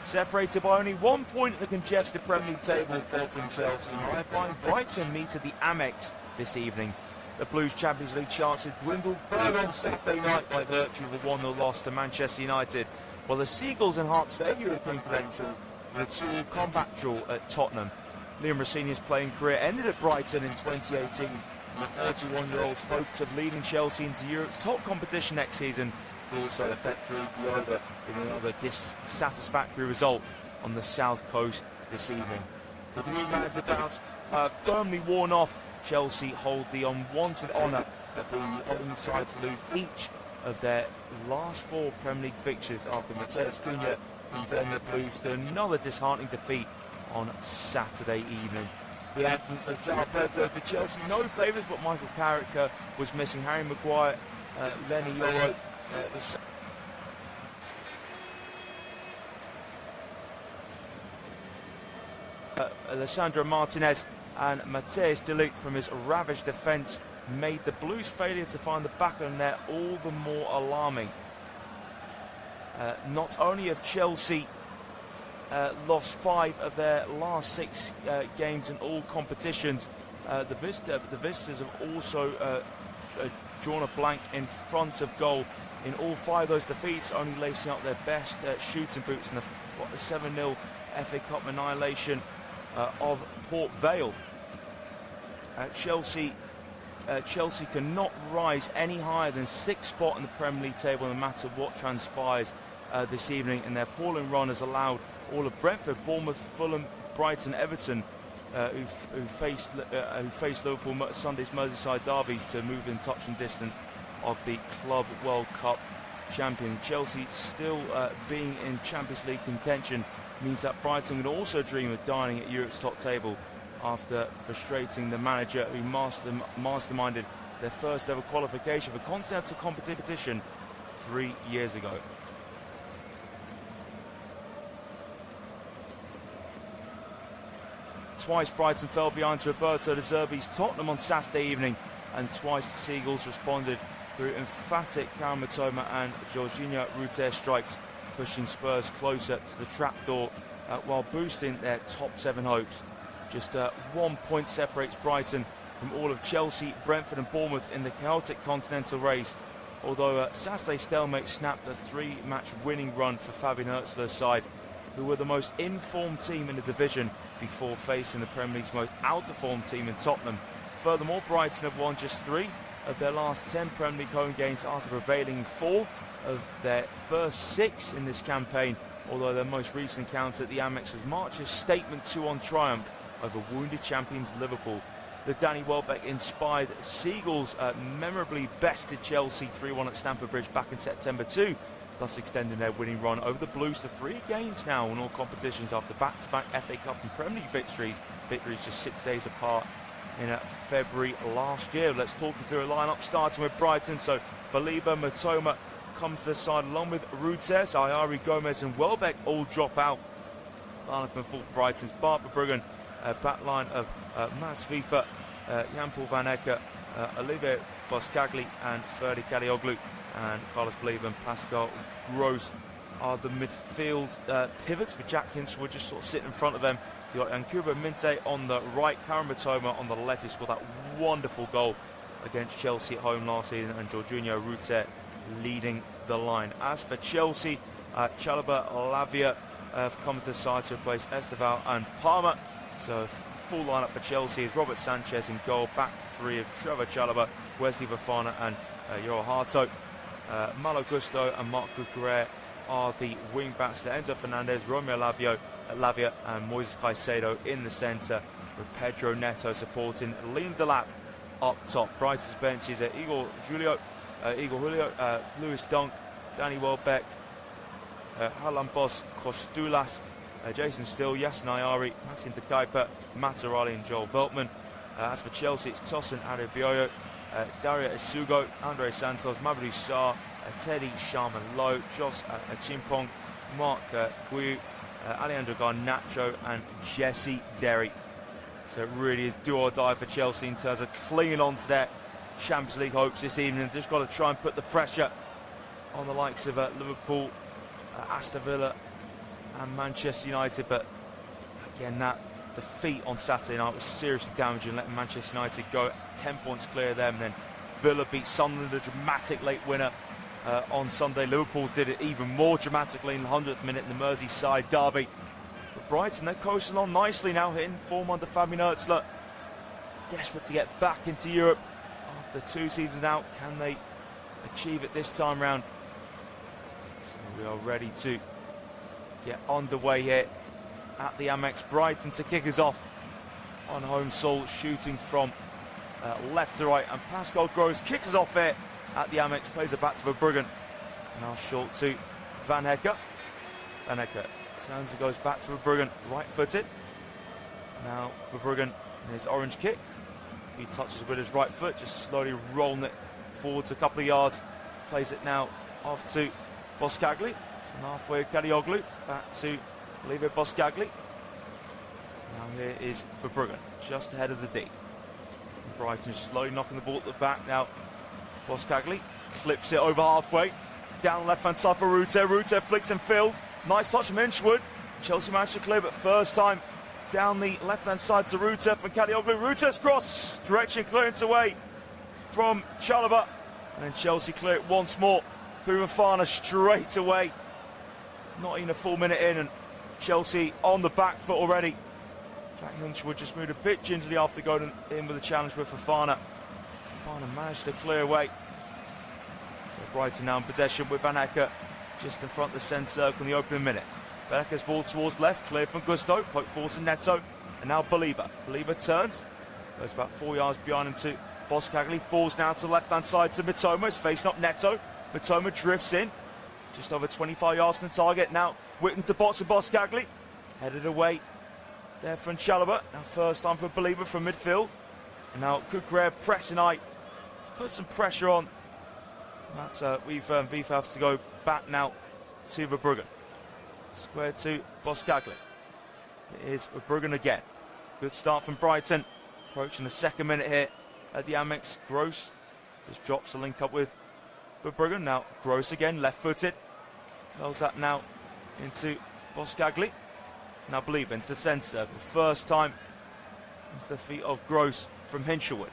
Separated by only 1 point at the congested Premier League table, 4th Chelsea. Brighton meet at the Amex this evening. The Blues' Champions League chances dwindled further on Saturday night by virtue of a 1-0 loss to Manchester United, while the Seagulls enhanced their European credential with a 2-2 combat draw at Tottenham. Liam Rossini's playing career ended at Brighton in 2018. The 31-year-old's hopes of leading Chelsea into Europe's top competition next season will also eventually be over in another dissatisfactory result on the south coast this evening. With the new manager bounce firmly worn off, Chelsea hold the unwanted honour of being the only side to lose each of their last 4 Premier League fixtures after Mateus Cunha condemned the Blues to another disheartening defeat on Saturday evening. The absence of João Pedro for Chelsea, no favourites, but Michael Carrick was missing. Harry Maguire, Lenny Yoro, Alessandro Martinez and Matthijs de Ligt from his ravaged defence made the Blues' failure to find the back of the net all the more alarming. Not only have Chelsea lost 5 of their last 6 games in all competitions, the visitors have also drawn a blank in front of goal in all 5 of those defeats, only lacing up their best shooting boots in the 7-0 FA Cup annihilation of Port Vale. Chelsea cannot rise any higher than 6th spot in the Premier League table no matter what transpires this evening, and their appalling run has allowed all of Brentford, Bournemouth, Fulham, Brighton, Everton, who faced Liverpool Sunday's Merseyside derbies, to move in touch and distance of the Club World Cup champion. Chelsea still being in Champions League contention means that Brighton would also dream of dining at Europe's top table after frustrating the manager who masterminded their first ever qualification for continental competition 3 years ago. Twice Brighton fell behind to Roberto De Zerbi's Tottenham on Saturday evening, and twice the Seagulls responded through emphatic Karan Mitoma and Jorginho Ruter strikes, pushing Spurs closer to the trapdoor while boosting their top 7 hopes. Just 1 point separates Brighton from all of Chelsea, Brentford and Bournemouth in the chaotic continental race, although Saturday's stalemate snapped a 3-match winning run for Fabian Hürzeler's side, who were the most informed team in the division before facing the Premier League's most out-of-form team in Tottenham. Furthermore, Brighton have won just 3 of their last 10 Premier League home games after prevailing 4 of their first 6 in this campaign, although their most recent encounter at the Amex was March's statement 2-1 triumph over wounded champions Liverpool. The Danny Welbeck-inspired Seagulls memorably bested Chelsea 3-1 at Stamford Bridge back in September too, thus extending their winning run over the Blues to 3 games now in all competitions after back-to-back FA Cup and Premier League victories just 6 days apart in February last year. Let's talk you through a lineup starting with Brighton. So Baliba, Mitoma comes to the side along with Rutes, Ayari, Gomez and Welbeck all drop out. Lineup in full for Brighton's Bart Verbruggen, back line of Mats Fifa, Jan-Paul Van Ecke, Olivier Boskagli and Ferdi Kalioglu, and Carlos Baliba and Pascal Gross are the midfield pivots, with Jack Hinshaw just sort of sitting in front of them. You've got Yankuba Minte on the right, Karan Mitoma on the left, who scored that wonderful goal against Chelsea at home last season, and Jorginho Ruter leading the line. As for Chelsea, Chalobah, Lavia have come to the side to replace Esteval and Palmer. So full lineup for Chelsea is Robert Sanchez in goal, back 3 of Trevor Chalobah, Wesley Fofana and Yoel Harto. Malo Gusto and Marc Cucurella are the wing backs. Enzo Fernandez, Romeo Lavia and Moises Caicedo in the centre, with Pedro Neto supporting Liam Delap up top. Brighton's bench is Igor Julio, Lewis Dunk, Danny Welbeck, Harlambos Costulas, Jason Still, Yasin Ayari, Maxime De Kuyper, Matarali and Joel Veltman. As for Chelsea, it's Tosin Adebayo, Daria Isugo, Andre Santos, Mamadou Sarr, Teddy Sharman Lowe, Jos Chimpong, Mark Guiu, Alejandro Garnacho and Jesse Derry. So it really is do or die for Chelsea in terms of clinging on to their Champions League hopes this evening. They've just got to try and put the pressure on the likes of Liverpool, Aston Villa and Manchester United, but again, that defeat on Saturday night was seriously damaging, letting Manchester United go 10 points clear of them. And then Villa beat Sunderland, a dramatic late winner on Sunday. Liverpool did it even more dramatically in the 100th minute in the Merseyside derby. But Brighton, they're coasting on nicely now, hitting form under Fabian Öztler. Desperate to get back into Europe after 2 seasons out. Can they achieve it this time round? So we are ready to get underway here at the Amex. Brighton to kick us off on home soil, shooting from left to right, and Pascal Gross kicks us off here at the Amex, plays it back to Verbruggen. Now short to Van Hecke. Van Hecke turns and goes back to Verbruggen, right-footed. Now Verbruggen in his orange kit. He touches with his right foot, just slowly rolling it forwards a couple of yards. Plays it now off to Boskagli. It's an halfway Kadioglu, back to Leave Boskagli. Now here is Verbruggen, just ahead of the D. Brighton slowly knocking the ball at the back now. Boskagli clips it over halfway. Down left hand side for Rutte. Rutte flicks and field. Nice touch from Inchwood. Chelsea managed to clear, but first time down the left hand side to Rutte from Kadioglu. Rutte's cross, stretching clearance away from Chalobah. And then Chelsea clear it once more through Fofana straight away. Not even a full minute in, and Chelsea on the back foot already. Jack Hinchwood just moved a bit gingerly after going in with a challenge with Fofana. Fofana managed to clear away. So Brighton now in possession with Van Hecke just in front of the centre circle in the opening minute. Van Hecke's ball towards left, cleared from Gusto, poke force and Neto, and now Baliba. Baliba turns, goes about 4 yards behind him to Boskagli, falls now to the left hand side to Mitoma, is facing up Neto. Mitoma drifts in, just over 25 yards from the target. Now Wittens the box of Boskagli, headed away there from Chalobah. Now first time for Baliba from midfield. And now Kukre pressing high to put some pressure on. And that's Viva has to go back now to Verbruggen. Square to Boskagli. It is Verbruggen again. Good start from Brighton. Approaching the second minute here at the Amex. Gross just drops the link up with Verbruggen. Now Gross again, left-footed. Curls that now into Boskagli. Now Baliba into the centre circle. First time into the feet of Gross from Hinshelwood.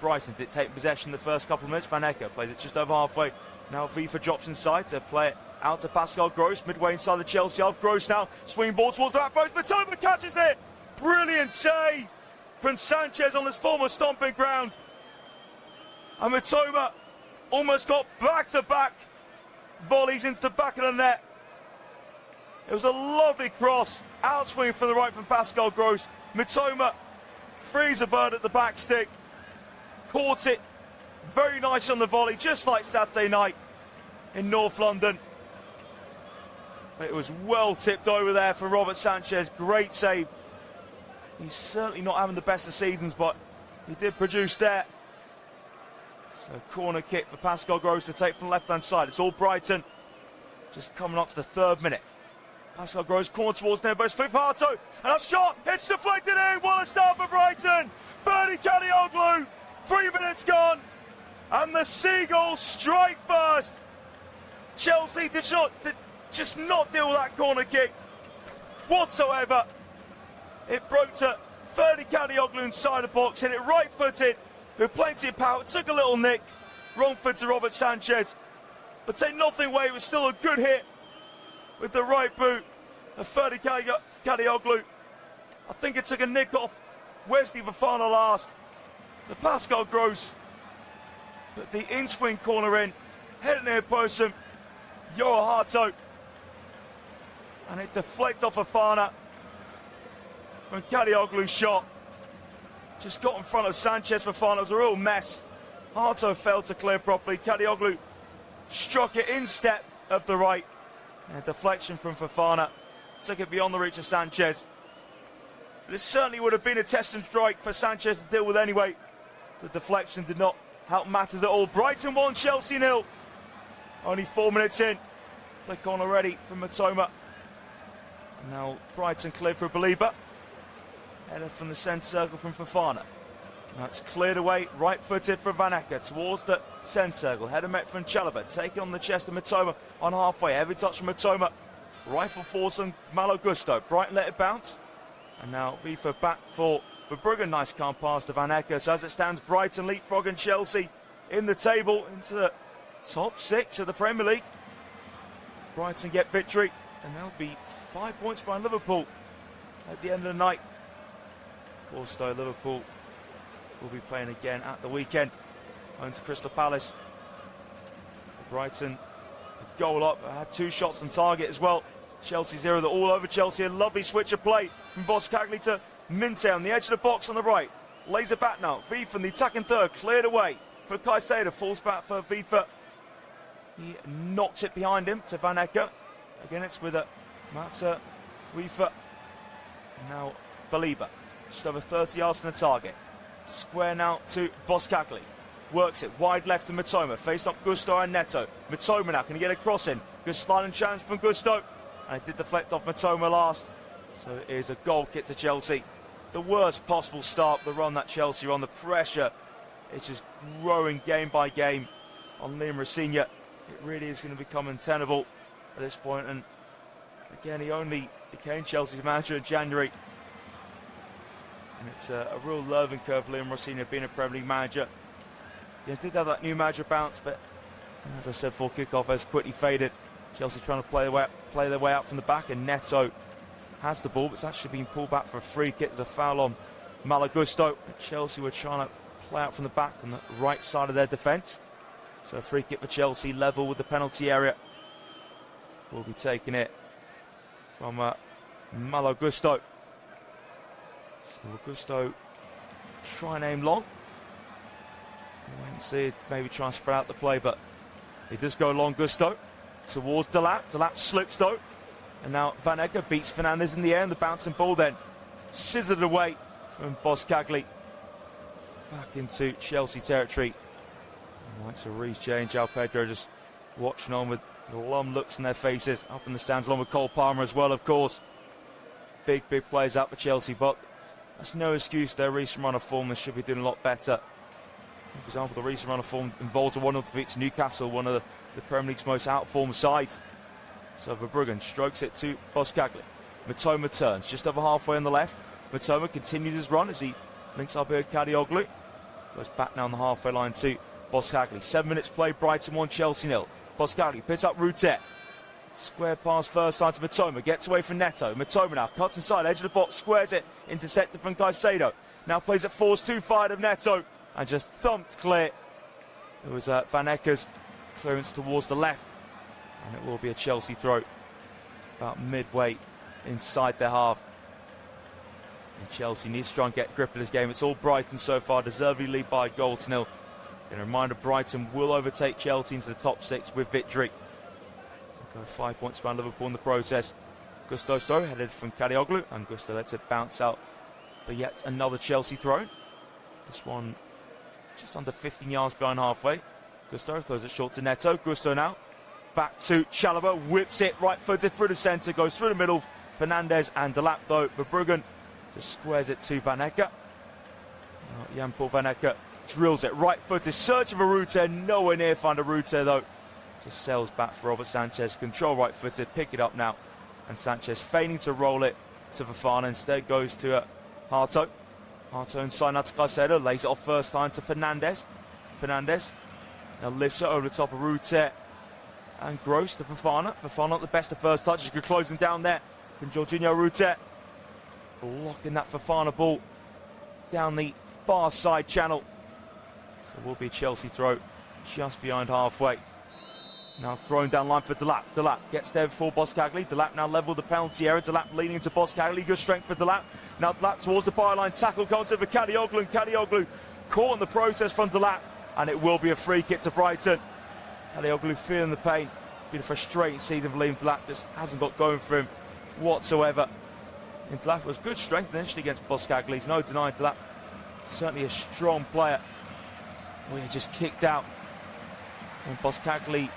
Brighton did take possession the first couple of minutes. Van Hecke plays it just over halfway. Now Viva drops inside to play it out to Pascal Gross, midway inside the Chelsea half. Gross now swinging ball towards the back post. Mitoma catches it. Brilliant save from Sanchez on his former stomping ground. And Mitoma almost got back-to-back volleys into the back of the net. It was a lovely cross, outswing from the right from Pascal Gross. Mitoma frees a bird at the back stick, caught it very nice on the volley, just like Saturday night in North London. It was well tipped over there for Robert Sanchez. Great save. He's certainly not having the best of seasons, but he did produce there. So corner kick for Pascal Gross to take from the left-hand side. It's all Brighton. Just coming up to the third minute. Pascal Gross corner towards Nebos for Pato. And a shot. It's deflected in. What a start for Brighton. Ferdi Kadioglu. 3 minutes gone. And the Seagulls strike first. Chelsea did just not deal with that corner kick whatsoever. It broke to Ferdi Kadioglu inside the box, hit it right-footed with plenty of power. Took a little nick, wrong foot to Robert Sanchez. But take nothing away, it was still a good hit with the right boot of Ferdi Kadioglu. I think it took a nick off Wesley Fofana last. The Pascal Gross, but the in-swing corner in, heading near post him, Yoa Harto. And it deflected off Fofana from Kadioglu's shot. Just got in front of Sanchez. Fofana, it was a real mess. Harto failed to clear properly. Kadioglu struck it in step of the right. And a deflection from Fofana took it beyond the reach of Sanchez. This certainly would have been a test and strike for Sanchez to deal with anyway. The deflection did not help matters at all. Brighton 1, Chelsea 0. Only 4 minutes in. Flick on already from Mitoma. And now Brighton cleared for Baliba. Header from the centre circle from Fofana. Now it's cleared away, right-footed from Van Hecke towards the centre circle. Header met from Chalobah, taking on the chest of Mitoma on halfway. Heavy touch from Mitoma. Rifle foursome, Malo Gusto. Brighton let it bounce. And now Vifa back for Verbruggen. Nice calm pass to Van Ecke. So as it stands, Brighton leapfrogging Chelsea in the table into the top 6 of the Premier League. Brighton get victory, and they'll be 5 points behind Liverpool at the end of the night. Of course, though, Liverpool will be playing again at the weekend, home to Crystal Palace. So Brighton, a goal up, had 2 shots on target as well. Chelsea 0, they're all over Chelsea. A lovely switch of play from Boskagli to Minte on the edge of the box on the right. Lays it back now. Vifa in the attacking third, cleared away for Caicedo. Falls back for Vifa. He knocks it behind him to Van Ecke. Again, it's with Mata, Vifa. And now Baliba. Just over 30 yards from the target. Square now to Boskagli. Works it wide left to Mitoma. Faced up Gusto and Neto. Mitoma now, can he get a cross in? Good sliding challenge from Gusto. And it did deflect off Mitoma last. So it is a goal kick to Chelsea. The worst possible start, the run that Chelsea are on. The pressure is just growing game by game on Liam Rossinha. It really is going to become untenable at this point. And again, he only became Chelsea's manager in January. And it's a real learning curve for Liam Rossinha being a Premier League manager. He did have that new manager bounce, but as I said before kickoff, has quickly faded. Chelsea trying to play their way out from the back, and Neto has the ball, but it's actually been pulled back for a free kick. There's a foul on Malo Gusto. Chelsea were trying to play out from the back on the right side of their defence. So a free kick for Chelsea, level with the penalty area. Will be taking it from Malo Gusto. So Gusto try and aim long. Wait and see, maybe try and spread out the play, but he does go long. Gusto towards Delap. Delap slips though. And now Van Ecke beats Fernandes in the air, and the bouncing ball then scissored away from Boskagli. Back into Chelsea territory. Likes a Reece James, João Pedro just watching on with glum looks in their faces. Up in the stands along with Cole Palmer as well, of course. Big plays out for Chelsea, but that's no excuse. Their recent run of form, they should be doing a lot better. For example, the recent run of form involves a 1-0 defeat to Newcastle, one of the Premier League's most out-formed sides. So Verbruggen strokes it to Boskagli. Mitoma turns just over halfway on the left. Mitoma continues his run as he links up here with Kadioglu. Goes back now on the halfway line to Boskagli. 7 minutes played, Brighton 1, Chelsea 0. Boskagli picks up Routet. Square pass first side to Mitoma. Gets away from Neto. Mitoma now cuts inside, edge of the box, squares it. Intercepted from Caicedo. Now plays it forwards, too fired of Neto. And just thumped clear. It was Van Ecke's clearance towards the left. And it will be a Chelsea throw. About midway inside their half. And Chelsea needs to try and get grip of this game. It's all Brighton so far. Deservedly lead by a goal to 0. And a reminder, Brighton will overtake Chelsea into the top 6 with victory. They'll go 5 points behind Liverpool in the process. Gusto headed from Kadioglu, and Gusto lets it bounce out for yet another Chelsea throw. This one just under 15 yards behind halfway. Gusto throws it short to Neto. Gusto now back to Chalobah, whips it right-footed through the centre, goes through the middle. Fernandes and Delap though. Verbruggen just squares it to Van Ecke. Jan-Paul Van Ecke drills it right-footed, searching for Routet, nowhere near find a Routet though. Just sails back for Robert Sanchez, control right-footed, pick it up now. And Sanchez feigning to roll it to Fofana, instead goes to Harto. Harto inside now to Caicedo, lays it off first time to Fernandes. Fernandes now lifts it over the top of Routet. And Gross to Fofana. Fofana not the best of first touches, could close him down there from Jorginho Routet. Blocking that Fofana ball down the far side channel. So it will be a Chelsea throw just behind halfway. Now thrown down line for Delap. Delap gets there before Boskagli. Delap now level the penalty area. Delap leaning into Boskagli. Good strength for Delap. Now Delap towards the byline. Tackle comes over Kadioglu. And Kadioglu caught in the process from Delap. And it will be a free kick to Brighton. Kadioglu feeling the pain. It's been a frustrating season for Liam Delap. Just hasn't got going for him whatsoever. And Delap was good strength initially against Boskagli. There's no denying Delap. Certainly a strong player. Well, he just kicked out. And Boskagli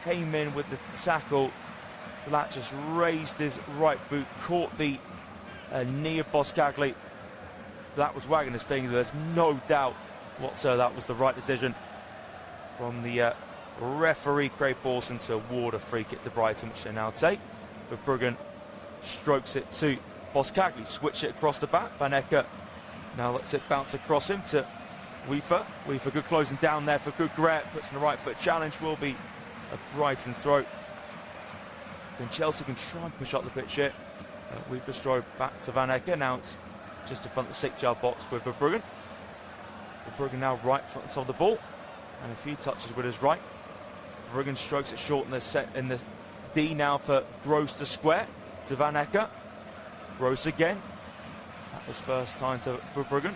came in with the tackle. Delap just raised his right boot, caught the knee of Boskagli. Delap was wagging his finger. There's no doubt whatsoever that was the right decision from the referee Craig Pawson to award a free kick to Brighton, which they now take. Verbruggen strokes it to Boskagli, switch it across the back. Van Ecke now lets it bounce across him to Wiefer. Wiefer good closing down there for Gugret, puts in the right foot challenge, will be a Brighton throw. Then Chelsea can try and push up the pitch here. Wiefer's throw back to Van Ecke, now it's just in front of the 6-yard box with Verbruggen. Verbruggen now right front of the ball, and a few touches with his right. Verbruggen strokes it short in the D now for Gross to square to Van Ecke. Gross again. That was first time to Verbruggen.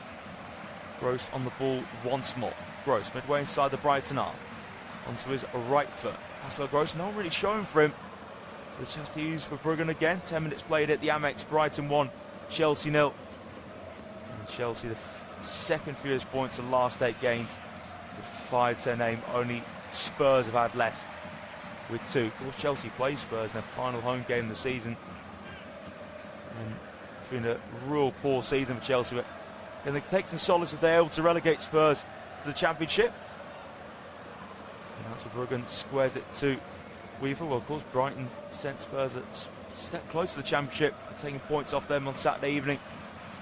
Gross on the ball once more. Gross midway inside the Brighton half. Onto his right foot. Pascal Gross not really showing for him. So just to use Verbruggen again. 10 minutes played at the Amex. Brighton 1, Chelsea 0. And Chelsea the second fewest points in the last 8 games with 5 to their name. Only Spurs have had less with 2. Of course, Chelsea play Spurs in their final home game of the season. And it's been a real poor season for Chelsea. But can they take some solace if they're able to relegate Spurs to the Championship? And that's Verbruggen squares it to Wiefer. Well, of course, Brighton sent Spurs a step closer to the Championship, taking points off them on Saturday evening.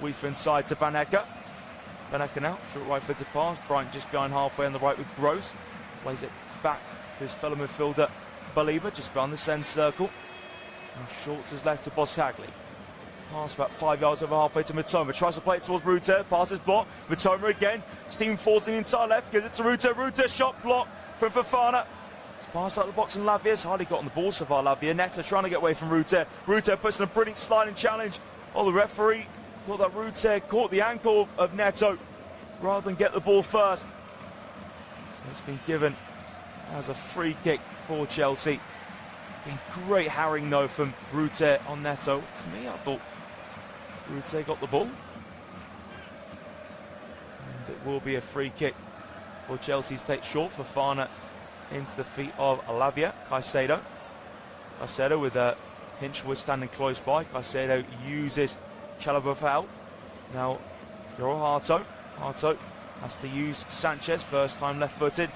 Wiefer inside to Van Ecke. Van Ecke now, short right-footed pass. Brighton just behind halfway on the right with Gross. Plays it back to his fellow midfielder, Baliba, just behind the centre circle. And short to his left to Boskagli. Pass about 5 yards over halfway to Mitoma. Tries to play it towards Rutte. Passes block. Mitoma again. Steam forcing inside left. Gives it to Rutte. Rutte shot block from Fofana. It's passed out the box and Lavia's hardly got on the ball so far. Lavia. Neto trying to get away from Rutte. Rutte puts in a brilliant sliding challenge. Oh, the referee thought that Rutte caught the ankle of Neto rather than get the ball first. So it's been given as a free kick for Chelsea. Been great harrying though from Rutte on Neto. To me, I thought Rutte got the ball. And it will be a free kick for Chelsea to take short. Fofana into the feet of Lavia. Caicedo with Hinchwood standing close by. Caicedo uses Chalobah for help. Now, Hato has to use Sanchez, first time left-footed.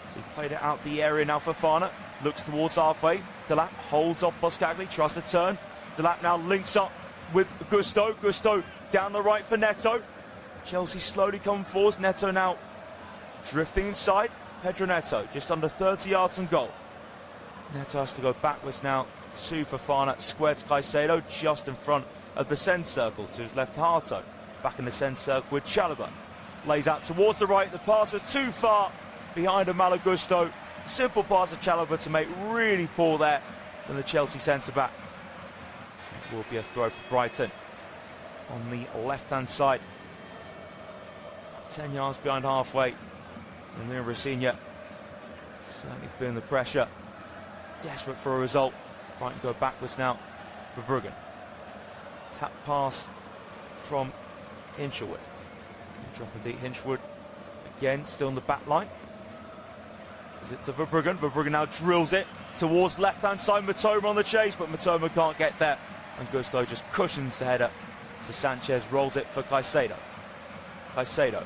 So he's played it out the area now for Fofana. Looks towards halfway. Delap holds off Boskagli, tries to turn. Delap now links up with Gusto. Gusto down the right for Neto. Chelsea slowly coming forwards. Neto now drifting inside. Pedro Neto just under 30 yards from goal. Neto has to go backwards now to Fofana. Squared to Caicedo just in front of the centre circle. To his left, Hato. Back in the centre circle with Chalobah. Lays out towards the right. The pass was too far behind Malo Gusto. Simple pass of Chalobah to make, really poor there from the Chelsea centre-back. It will be a throw for Brighton on the left-hand side. 10 yards behind halfway. And Mira Rossinha certainly feeling the pressure. Desperate for a result. Brighton go backwards now for Verbruggen. Tap pass from Hinchwood. Dropping deep, Hinchwood again, still in the back line. Is it to Verbruggen? Verbruggen now drills it towards left-hand side. Mitoma on the chase, but Mitoma can't get there. And Gusto just cushions the header to Sanchez, rolls it for Caicedo. Caicedo.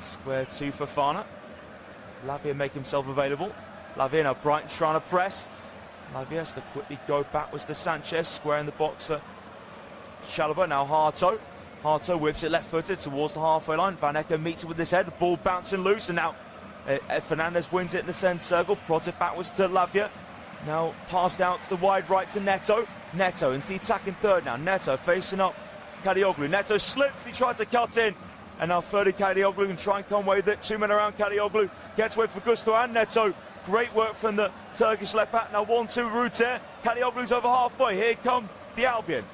Square to Fofana. Lavia make himself available. Lavia now, Brighton trying to press. Lavia has to quickly go backwards to Sanchez, square in the box for Chalobah. Now Hato. Hato whips it left-footed towards the halfway line. Van Ecke meets it with his head. The ball bouncing loose, and now Fernandez wins it in the centre circle. Prods it backwards to Lavia. Now passed out to the wide right to Neto. Neto into the attacking third now. Neto facing up Kadioglu. Neto slips. He tried to cut in. And now Ferdi Kadioglu can try and come away with it. 2 men around Kadioglu. Gets away for Gusto and Neto. Great work from the Turkish left back. Now 1-2 Rutte. Kadioglu's over halfway. Here come the Albion.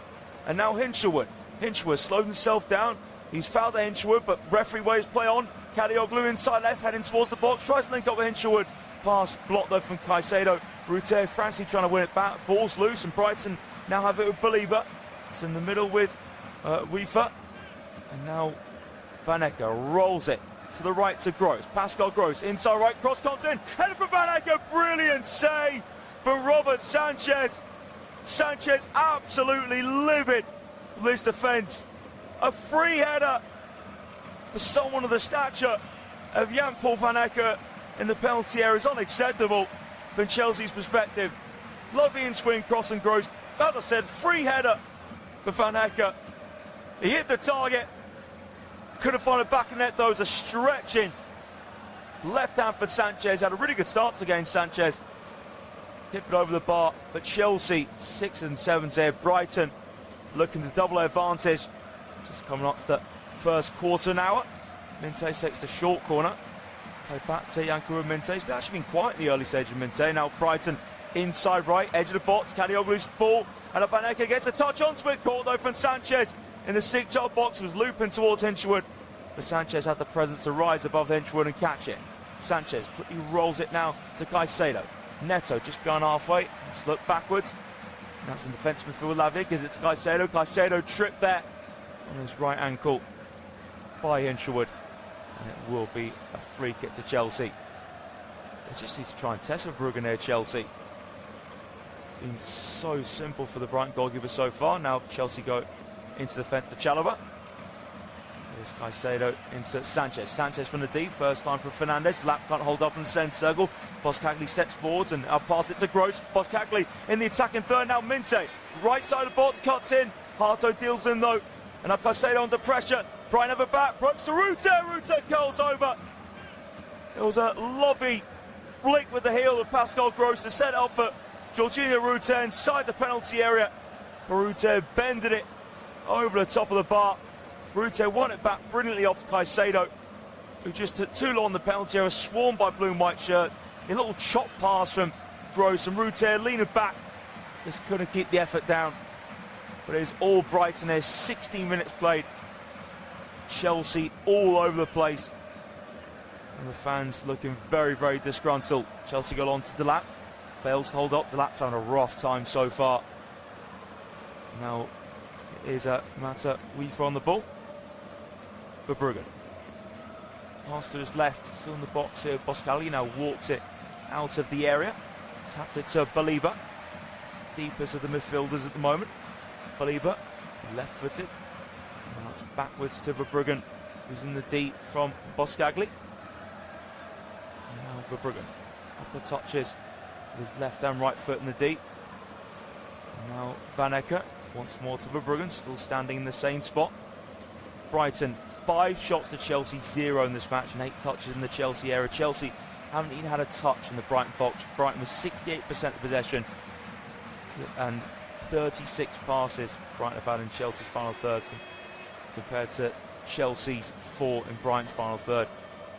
And now Hinchwood. Hinchwood slowed himself down. He's fouled at Hinchwood, but referee waves play on. Kadioglu inside left, heading towards the box. Tries to link up with Hinchwood. Pass blocked though from Caicedo. Rutte frantically trying to win it back. Ball's loose, and Brighton now have it with Baliba. It's in the middle with Wiefer. And now Van Ecke rolls it to the right to Gross. Pascal Gross, inside right, cross comes in. Header for Van Ecke, brilliant save for Robert Sanchez. Sanchez absolutely livid with his defence. A free header for someone of the stature of Jan-Paul Van Ecke in the penalty area is unacceptable from Chelsea's perspective. Lovely in swing cross, and Gross as I said, free header for Van Hecke. He hit the target. Couldn't find a back of net though. It was a stretching left hand for Sanchez. Had a really good start against Sanchez. Tipped it over the bar, but Chelsea 6 and 7 here. Brighton looking to double their advantage. Just coming up to the first quarter now. Minte takes the short corner. Play back to Yankuba Minte. He's actually been quiet in the early stage of Minte. Now Brighton inside right, edge of the box. Kadioglu's ball, and Van Hecke gets a touch onto it. Caught though from Sanchez in the 6-yard box. Was looping towards Hinchwood, but Sanchez had the presence to rise above Hinchwood and catch it. Sanchez quickly rolls it now to Caicedo. Neto just behind halfway. Let's look backwards. That's in defence midfield. Lavia gives it to Caicedo. Caicedo tripped there on his right ankle by Hinchwood, and it will be a free kick to Chelsea. They just need to try and test Verbruggen here, Chelsea. It's been so simple for the Brighton goalkeeper so far. Now Chelsea go into defence to Chalobah. Here's Caicedo into Sanchez. Sanchez from the deep, first time for Fernandes. Lap can't hold up in the centre circle. Boskagli steps forwards and I'll pass it to Gross. Boskagli in the attacking third now. Minte, right side of the box, cuts in. Harto deals in though. And now Caicedo under pressure. Brighton have a back. Brooks to Rutte. Rutte curls over. It was a lobby flick with the heel of Pascal Gross to set up for Jorginho Rutte inside the penalty area. Rutte bended it over the top of the bar. Rutte won it back brilliantly off Caicedo, who just took too long on the penalty area, swarmed by blue and white shirts. A little chop pass from Gross, and Rutte leaning back, just couldn't keep the effort down. But it is all Brighton here, 16 minutes played. Chelsea all over the place. And the fans looking very, very disgruntled. Chelsea go on to Delap, fails to hold up. Delap's having a rough time so far. Now it is Mata Weaver on the ball. Verbruggen. Pass to his left, still in the box here. Boskagli now walks it out of the area. Tapped it to Baliba. Deepest of the midfielders at the moment. Baliba, left-footed. Now it's backwards to Verbruggen, who's in the deep from Boskagli. Now Verbruggen. Couple of touches with his left and right foot in the deep. Now Van Hecke once more to Verbruggen, still standing in the same spot. Brighton 5 shots to Chelsea, 0 in this match, and 8 touches in the Chelsea area. Chelsea haven't even had a touch in the Brighton box. Brighton was 68% of possession and 36 passes Brighton have had in Chelsea's final third compared to Chelsea's 4 in Brighton's final third.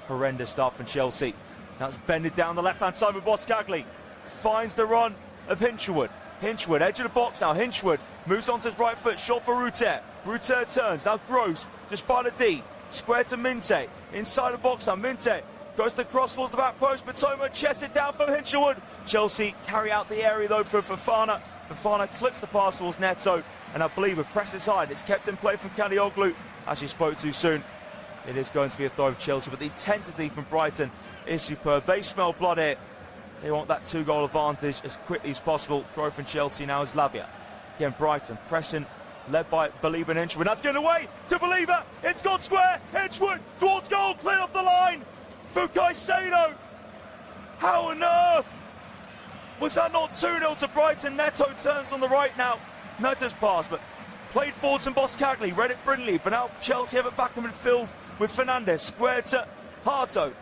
Horrendous start from Chelsea. Now it's bended down the left-hand side with Boskagli. Finds the run of Hinchwood. Hinchwood, edge of the box now. Hinchwood moves onto his right foot. Shot for Rutte. Rutte turns. Now Gross, just by the D. Square to Minte. Inside the box now. Minte goes to cross towards the back post. Matoma chests it down from Hinchwood. Chelsea carry out the area though for Fofana. Fofana clips the pass towards Neto. And I believe with presses high, it's kept in play from Kadioglu. As he spoke too soon, it is going to be a throw of Chelsea. But the intensity from Brighton is superb. They smell blood here. They want that 2-goal advantage as quickly as possible. Throw from Chelsea now is Lavia. Again, Brighton pressing, led by Baliba and Hinchwood. That's getting away to Baliba. It's gone square. Hinchwood towards goal, clear off the line for Caicedo. How on earth? Was that not 2-0 to Brighton? Neto turns on the right now. Neto's pass, but played forwards from Boskagli. Read it brilliantly, but now Chelsea have it back in midfield with Fernandes. Square to Harto.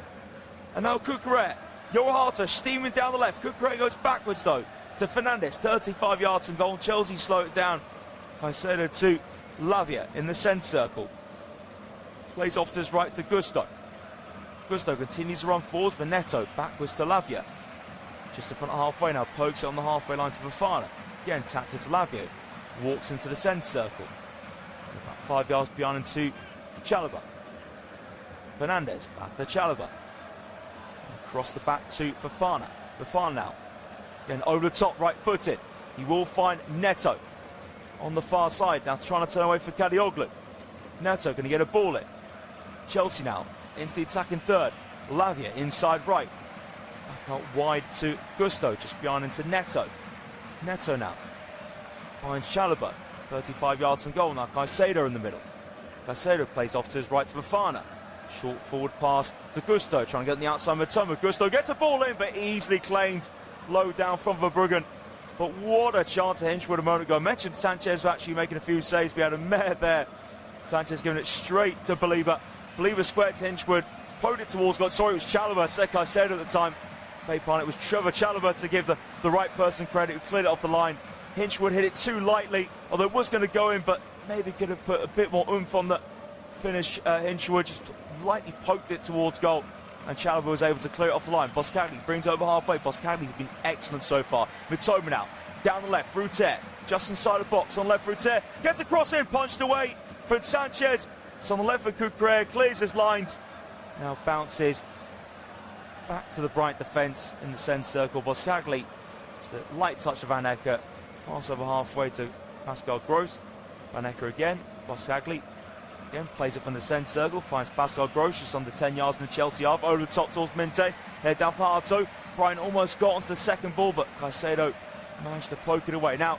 And now Cucurella. Harto steaming down the left. Cucurella goes backwards though to Fernandes. 35 yards and goal. Chelsea slow it down. Caicedo to Lavia in the centre circle. Plays off to his right to Gusto. Gusto continues to run forwards, but Neto backwards to Lavia. Just in front of halfway now. Pokes it on the halfway line to Fofana. Again tapped it to Lavia. Walks into the centre circle. About 5 yards behind into Chalobah. Fernandes back to Chalobah. Across the back to Fofana. Fofana now. Again over the top, right-footed. He will find Neto on the far side. Now trying to turn away for Kadioglu. Neto going to get a ball in. Chelsea now into the attacking third. Lavia inside right. Back out wide to Gusto, just behind into Neto. Neto now finds Chalobah. 35 yards and goal now. Caicedo in the middle. Caicedo plays off to his right to Fofana. Short forward pass to Gusto, trying to get on the outside of Matoma. Gusto gets a ball in, but easily claimed low down from Verbruggen. But what a chance at Hinchwood a moment ago. I mentioned Sanchez actually making a few saves. We had a mare there. Sanchez giving it straight to Belieber. Belieber squared to Hinchwood, poked it towards goal. Sorry, it was Chalobah. Sekai said at the time. It was Trevor Chalobah to give the right person credit, who cleared it off the line. Hinchwood hit it too lightly, although it was going to go in, but maybe could have put a bit more oomph on the finish. Hinchwood just lightly poked it towards goal, and Chalobah was able to clear it off the line. Boscagli brings it over halfway. Boscagli has been excellent so far. Mitoma now, down the left, Ruter, just inside the box, on left Ruter, gets a cross in, punched away from Sanchez. It's on the left for Cucurella, clears his lines, now bounces back to the Brighton defence in the centre circle. Boscagli, just a light touch of Van Ecke, pass over halfway to Pascal Gross. Van Ecke again, Boscagli again, plays it from the centre circle, finds Pascal Gross just under 10 yards in the Chelsea half, over the top towards Minte, head down for Hato. Brighton almost got onto the second ball, but Caicedo managed to poke it away. Now,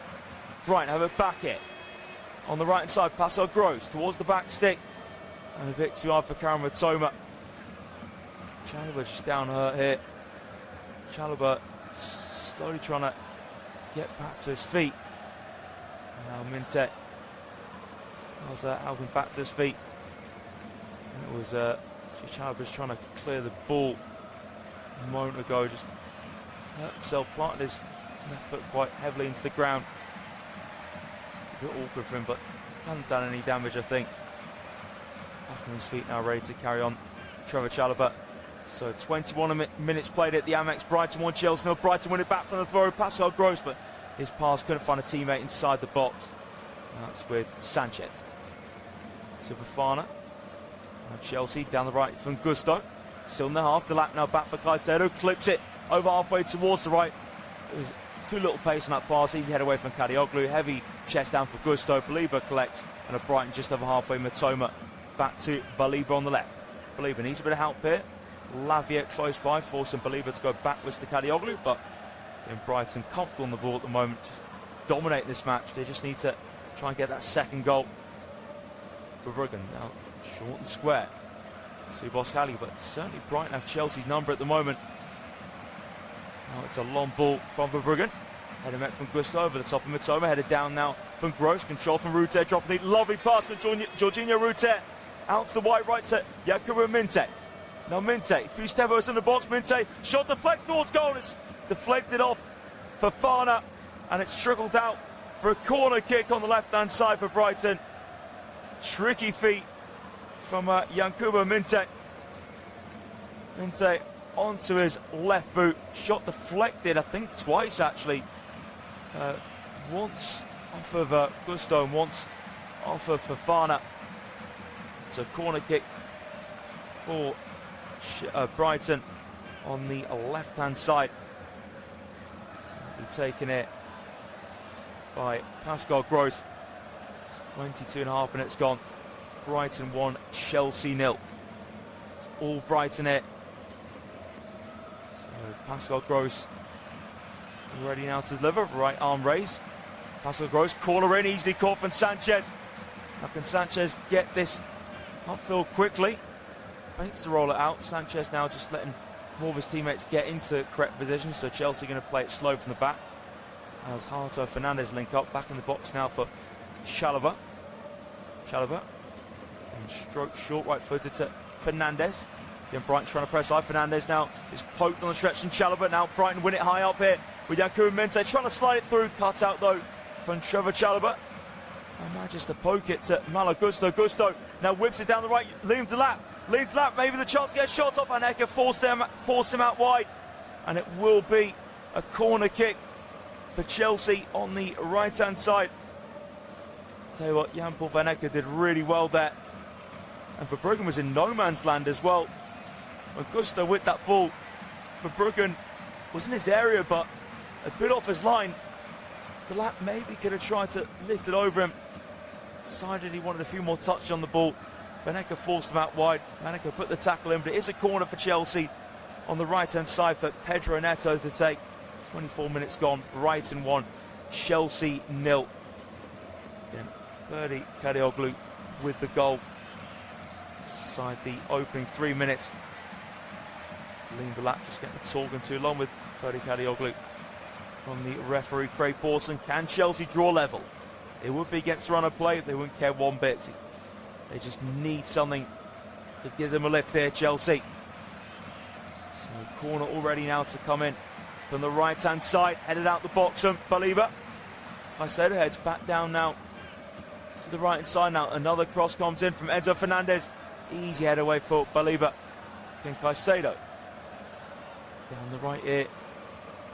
Brighton have a back hit on the right hand side, Pascal Gross towards the back stick, and a bit too hard for Karim Mitoma. Chalobah just down hurt here. Chalobah slowly trying to get back to his feet. Now Minte was helping back to his feet. And it was Chalobah trying to clear the ball a moment ago. Just hurt himself, planted his left foot quite heavily into the ground. A bit awkward for him, but hasn't done any damage, I think. Back on his feet now, ready to carry on. Trevor Chalobah. So 21 minutes played at the Amex. Brighton 1, Chelsea 0. Brighton win it back from the throw. Pascal Gross, but his pass couldn't find a teammate inside the box. And that's with Sanchez. Silvafana. Now Chelsea down the right from Gusto. Still in the half. The lap now back for Caicedo. Clips it over halfway towards the right. It was too little pace on that pass. Easy head away from Kadioglu. Heavy chest down for Gusto. Belieber collects. And a Brighton just over halfway. Mitoma back to Belieber on the left. Belieber needs a bit of help here. Lavia close by, forcing Belieber to go backwards to Kadioglu, but in Brighton comfortable on the ball at the moment, just dominating this match. They just need to try and get that second goal. Verbruggen now short and square. See Boscagli, but certainly Brighton have Chelsea's number at the moment. Now it's a long ball from Verbruggen. Headed met from Gusto over the top of Mitoma, headed down now from Gross, control from Ruter, dropping the lovely pass from Jorginho Ruter. Out to the wide right to Yakubu Minte. Now Minte, a few steppers in the box. Minte, shot deflects towards goal. It's deflected off for Fana, and it's trickled out for a corner kick on the left-hand side for Brighton. Tricky feet from Yankuba Minte. Minte onto his left boot. Shot deflected, I think twice actually. Once off of Gusto and once off of Fofana. It's a corner kick for Brighton on the left-hand side. So taking it by Pascal Gross. 22.5 minutes gone. Brighton 1, Chelsea 0. It's all Brighton here. So Pascal Gross ready now to deliver. Right arm raise. Pascal Gross, corner in, easily caught from Sanchez. How can Sanchez get this upfield quickly? Thanks to roll it out. Sanchez now just letting more of his teammates get into correct position, so Chelsea going to play it slow from the back. As Hato Fernandez link up, back in the box now for Chalobah. And stroke short, right-footed to Fernandez. Again, Brighton trying to press high. Fernandez now is poked on the stretch from Chalobah. Now Brighton win it high up here with Yakubu Minte trying to slide it through. Cut out though from Trevor Chalobah. And manages to poke it to Malo Gusto. Gusto now whips it down the right, leaves the lap, maybe the chance to get a shot off. Van Ecke force him out wide. And it will be a corner kick for Chelsea on the right-hand side. Tell you what, Jan-Paul Van Ecke did really well there. And Verbruggen was in no man's land as well. When Gusto with that ball, Verbruggen was in his area, but a bit off his line. The lap maybe could have tried to lift it over him. Decided he wanted a few more touches on the ball. Van Ecke forced him out wide. Van Ecke put the tackle in, but it is a corner for Chelsea on the right-hand side for Pedro Neto to take. 24 minutes gone. Brighton 1, Chelsea 0. Again, Ferdi Kadioglu with the goal. Inside the opening 3 minutes. Lean the lap, just getting the talking too long with Ferdi Kadioglu. from the referee, Craig Pawson. Can Chelsea draw level? It would be against the run of play. They wouldn't care one bit. They just need something to give them a lift here, Chelsea. So corner already now to come in from the right-hand side. Headed out the box from Believer. Caicedo heads back down now to the right-hand side now. Another cross comes in from Enzo Fernandez. Easy head away for Believer. Again, Caicedo. Down the right here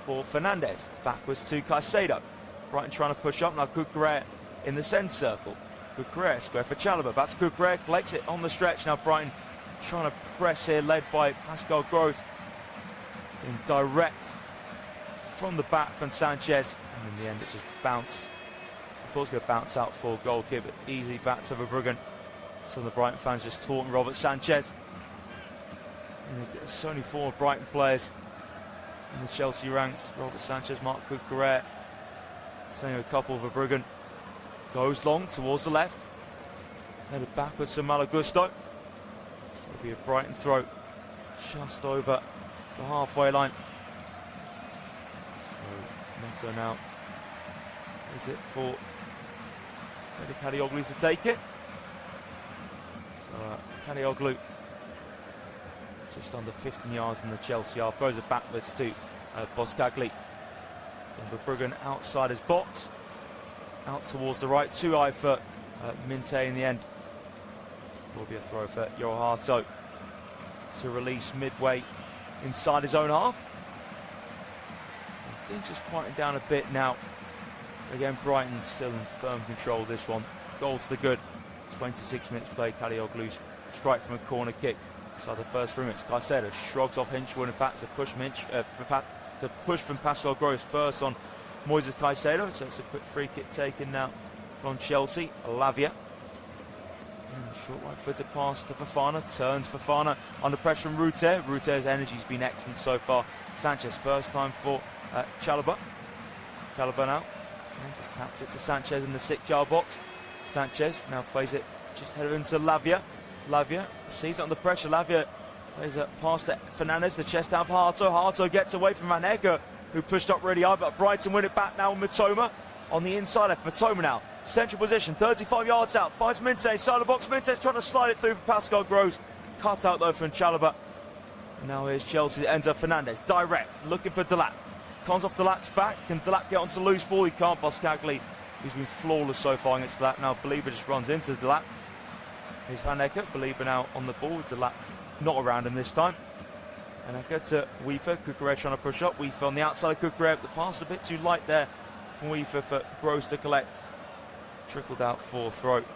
for Fernandez. Backwards to Caicedo. Brighton trying to push up now. Cucurella in the centre circle. Cucurella square for Chalobah. Back to Cucurella. Collects it on the stretch. Now Brighton trying to press here, led by Pascal Gross. In direct from the back from Sanchez. And in the end it just bounced. I thought it was going to bounce out for a goal kick, but easy back to Verbruggen. Some of the Brighton fans just taunting Robert Sanchez. And it's only 4 Brighton players in the Chelsea ranks. Robert Sanchez, Marc Cucurella. Same with a couple of Verbruggen. Goes long towards the left. Headed backwards to Malo Gusto. So it'll be a Brighton throw just over the halfway line. So Neto now. Is it for Kadioglu to take it? So Kadioglu just under 15 yards in the Chelsea half. Throws it backwards to Boskagli. And Verbruggen outside his box. Out towards the right. Too high for Minte in the end. Will be a throw for Yohato to release midway inside his own half. I think just quieting down a bit now. Again, Brighton still in firm control of this one. Goal to the good. 26 minutes played. Kadioglu's strike from a corner kick. So the first 3 minutes, Caicedo shrugs off Hinchwood. In fact, to push from Pascal Gross first on Moises Caicedo. So it's a quick free kick taken now from Chelsea. Lavia. And short right-footed pass to Fofana. Turns Fofana under pressure from Ruter. Ruter's energy's been excellent so far. Sanchez first time for Chalobah. Chalobah now. And just taps it to Sanchez in the 6-yard box. Sanchez now plays it just headed into Lavia. Lavia sees it under pressure. Lavia plays it past to Fernandez. The chest down for Hato. Hato gets away from Van Egger, who pushed up really high, but Brighton win it back now. Mitoma on the inside of Mitoma now. Central position, 35 yards out. Finds Minte inside the box. Minte's trying to slide it through for Pascal Gross. Cut out though from Chalobah. And now here's Chelsea. Enzo Fernandez direct, looking for Delap. Comes off Delap's back. Can Delap get onto the loose ball? He can't. Boskagli, he's been flawless so far against Delap. Now Believer just runs into Delap. Here's Van Egger. Believer now on the ball. Delap not around him this time. And Egger to Weaver. Cucurella trying to push up. Weaver on the outside of Cucurella. The pass a bit too light there from Weaver for Gross to collect. Trickled out for throw for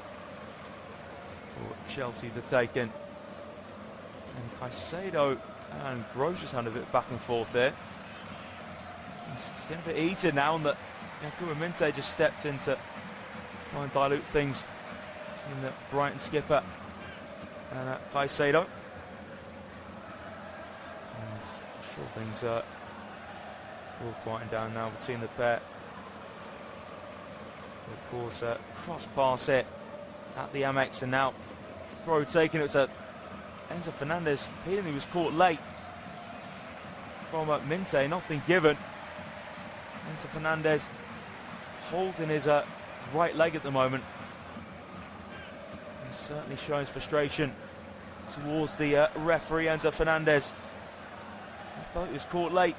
Chelsea to take in. And Caicedo and Gross just had a bit back and forth there. It's getting a bit heated now, and that Yakuba Minte just stepped in to try and dilute things between the Brighton skipper and Caicedo. And I'm sure things are all quieting down now between the pair. Of course, cross pass here at the Amex, and now throw taken. It was Enzo Fernandez. He was caught late from Minte, not been given. Enzo Fernandez holding his right leg at the moment. He's certainly showing his frustration towards the referee, Enzo Fernandez. I thought he was caught late.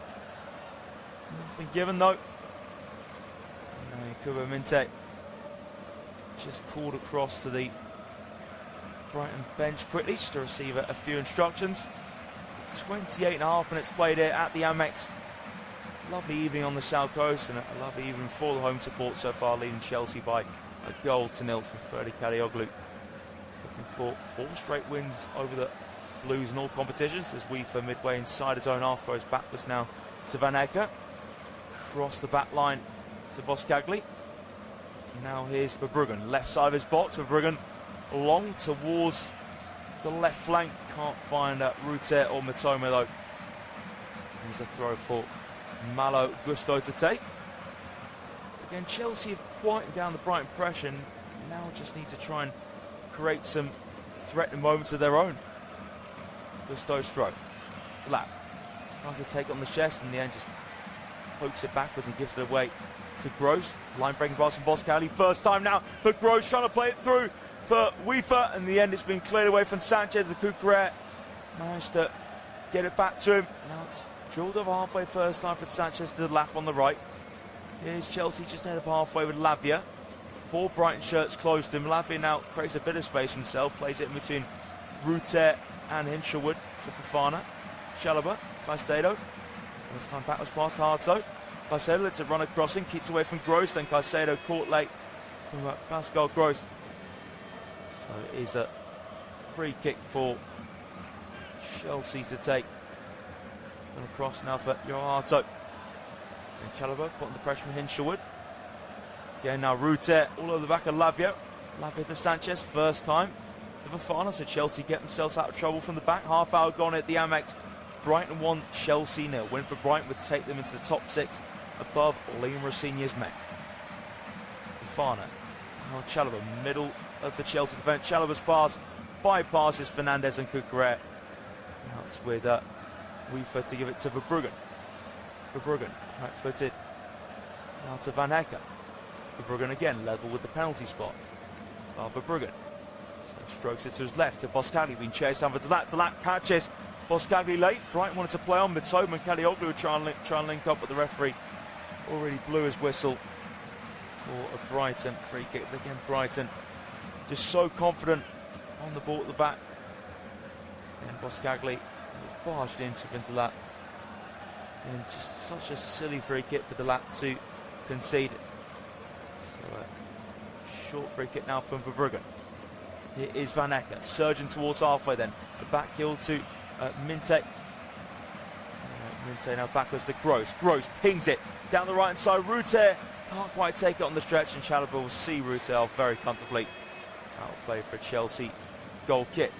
Nothing given though. And now Yakuba Minte just called across to the Brighton bench quickly just to receive a few instructions. 28.5 minutes played here at the Amex. Lovely evening on the South Coast, and a lovely evening for the home support so far, leading Chelsea by a goal to nil for Ferdi Kadioglu. Looking for 4 straight wins over the Blues in all competitions, as Weaver midway inside his own half throws backwards now to Van Egger. Across the back line to Boskagli. Now here's Verbruggen, left side of his box. Verbruggen long towards the left flank. Can't find Ruter or Mitoma though. Here's a throw for Malo Gusto to take. Again, Chelsea have quieted down the Brighton pressure and now just need to try and create some threatening moments of their own. Gusto's throw. Delap tries to take on the chest, in the end just pokes it backwards and gives it away to Gross. Line breaking pass from Boscali. First time now for Gross, trying to play it through for Weaver. In the end, it's been cleared away from Sanchez. The Cucurella managed to get it back to him. Now it's drilled over halfway first time for Sanchez to the lap on the right. Here's Chelsea just ahead of halfway with Lavia. 4 Brighton shirts close to him. Lavia now creates a bit of space for himself. Plays it in between Ruter and Hinshelwood to Fofana. Chalobah, Caicedo. First time back was past Harto. Caicedo lets it run a crossing, keeps away from Gross. Then Caicedo caught late from Pascal Gross. So it is a free kick for Chelsea to take. It's going to cross now for Harto. And Chalobah putting the pressure from Hinshelwood. Again now Ruter all over the back of Lavia. Lavia to Sanchez, first time to Fofana. So Chelsea get themselves out of trouble from the back. Half hour gone at the Amex. Brighton 1, Chelsea 0. Win for Brighton would take them into the top 6 above Liam Rosenior's men. Fofana. Now Chalobah, middle of the Chelsea defence. Chalobah's pass bypasses Fernandez and Cucurella. Now it's with Weaver to give it to Verbruggen. Verbruggen, right-footed. Now to Van Hecker. Verbruggen again, level with the penalty spot. Verbruggen. So strokes it to his left to Boscagli, being chased down for Talat. Talat catches Boscagli late. Brighton wanted to play on. Mitoma and Kalioglu would try and link up, but the referee already blew his whistle for a Brighton free kick. But again, Brighton just so confident on the ball at the back. And Boscagli was barged into Talat. And just such a silly free kick for Talat to concede it. So a short free kick now from Verbruggen. Here is Van Hecker, surging towards halfway then. The back heel to Minte. Minte now backwards to Gross. Gross pings it down the right hand side. Ruter can't quite take it on the stretch, and Chalobah will see Ruter very comfortably. Out of play for a Chelsea goal kick.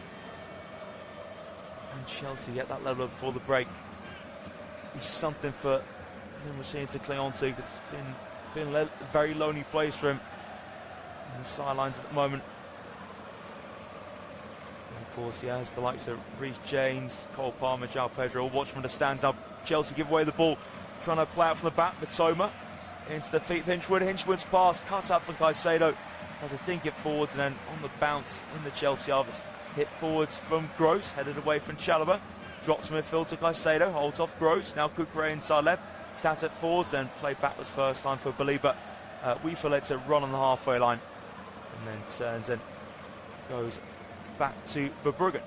And Chelsea get that level before the break. It's something for Liam Rosenior to cling on to, because it's been a very lonely place for him on the sidelines at the moment. And of course, he has the likes of Reece James, Cole Palmer, João Pedro all watch from the stands now. Chelsea give away the ball, trying to play out from the back. Mitoma into the feet of Hinshelwood. Hinshelwood's pass cut up from Caicedo. Tries to dink it forwards, and then on the bounce in the Chelsea half, it's hit forwards from Gross, headed away from Chalobah. Drops midfield to Caicedo, holds off Gross. Now Cucurella inside left, stands it forwards, then played backwards first time for Belieber. Weaver lets it run on the halfway line, and then turns and goes back to Verbruggen.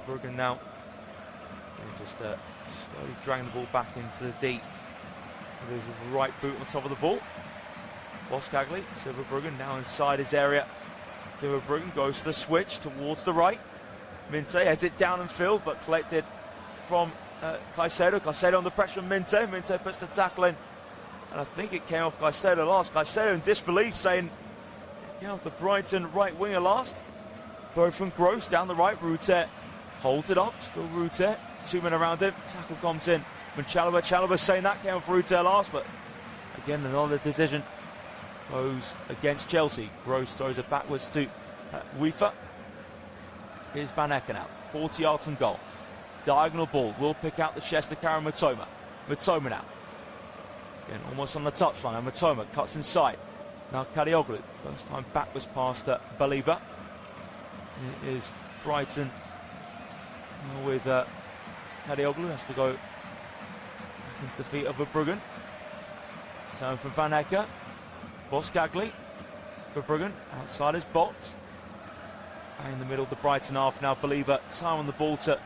Verbruggen now just slowly dragging the ball back into the deep with his right boot on top of the ball. Boscagli to Verbruggen, now inside his area. Verbruggen goes to the switch towards the right. Minte heads it down and filled, but collected from Caicedo. Caicedo under pressure from Minte. Minte puts the tackle in, and I think it came off Caicedo last. Caicedo in disbelief, saying it came off the Brighton right winger last. Throw from Gross down the right. Ruter holds it up. Still Ruter. 2 men around him. Tackle comes in from Chalobah. Chalobah saying that came off Ruter last, but again another decision goes against Chelsea. Gross throws it backwards to Weaver. Here's Van Hecker now, 40 yards from goal. Diagonal ball, will pick out the chest to Karim Mitoma. Mitoma now. Again, almost on the touchline, and Mitoma cuts inside. Now Kalioglu, first time backwards past Belieber. It is Brighton with Kalioglu, has to go into the feet of Verbruggen. Turn from Van Hecker. Boscagli. Verbruggen outside his box. And in the middle of the Brighton half now, Belieber time on the ball to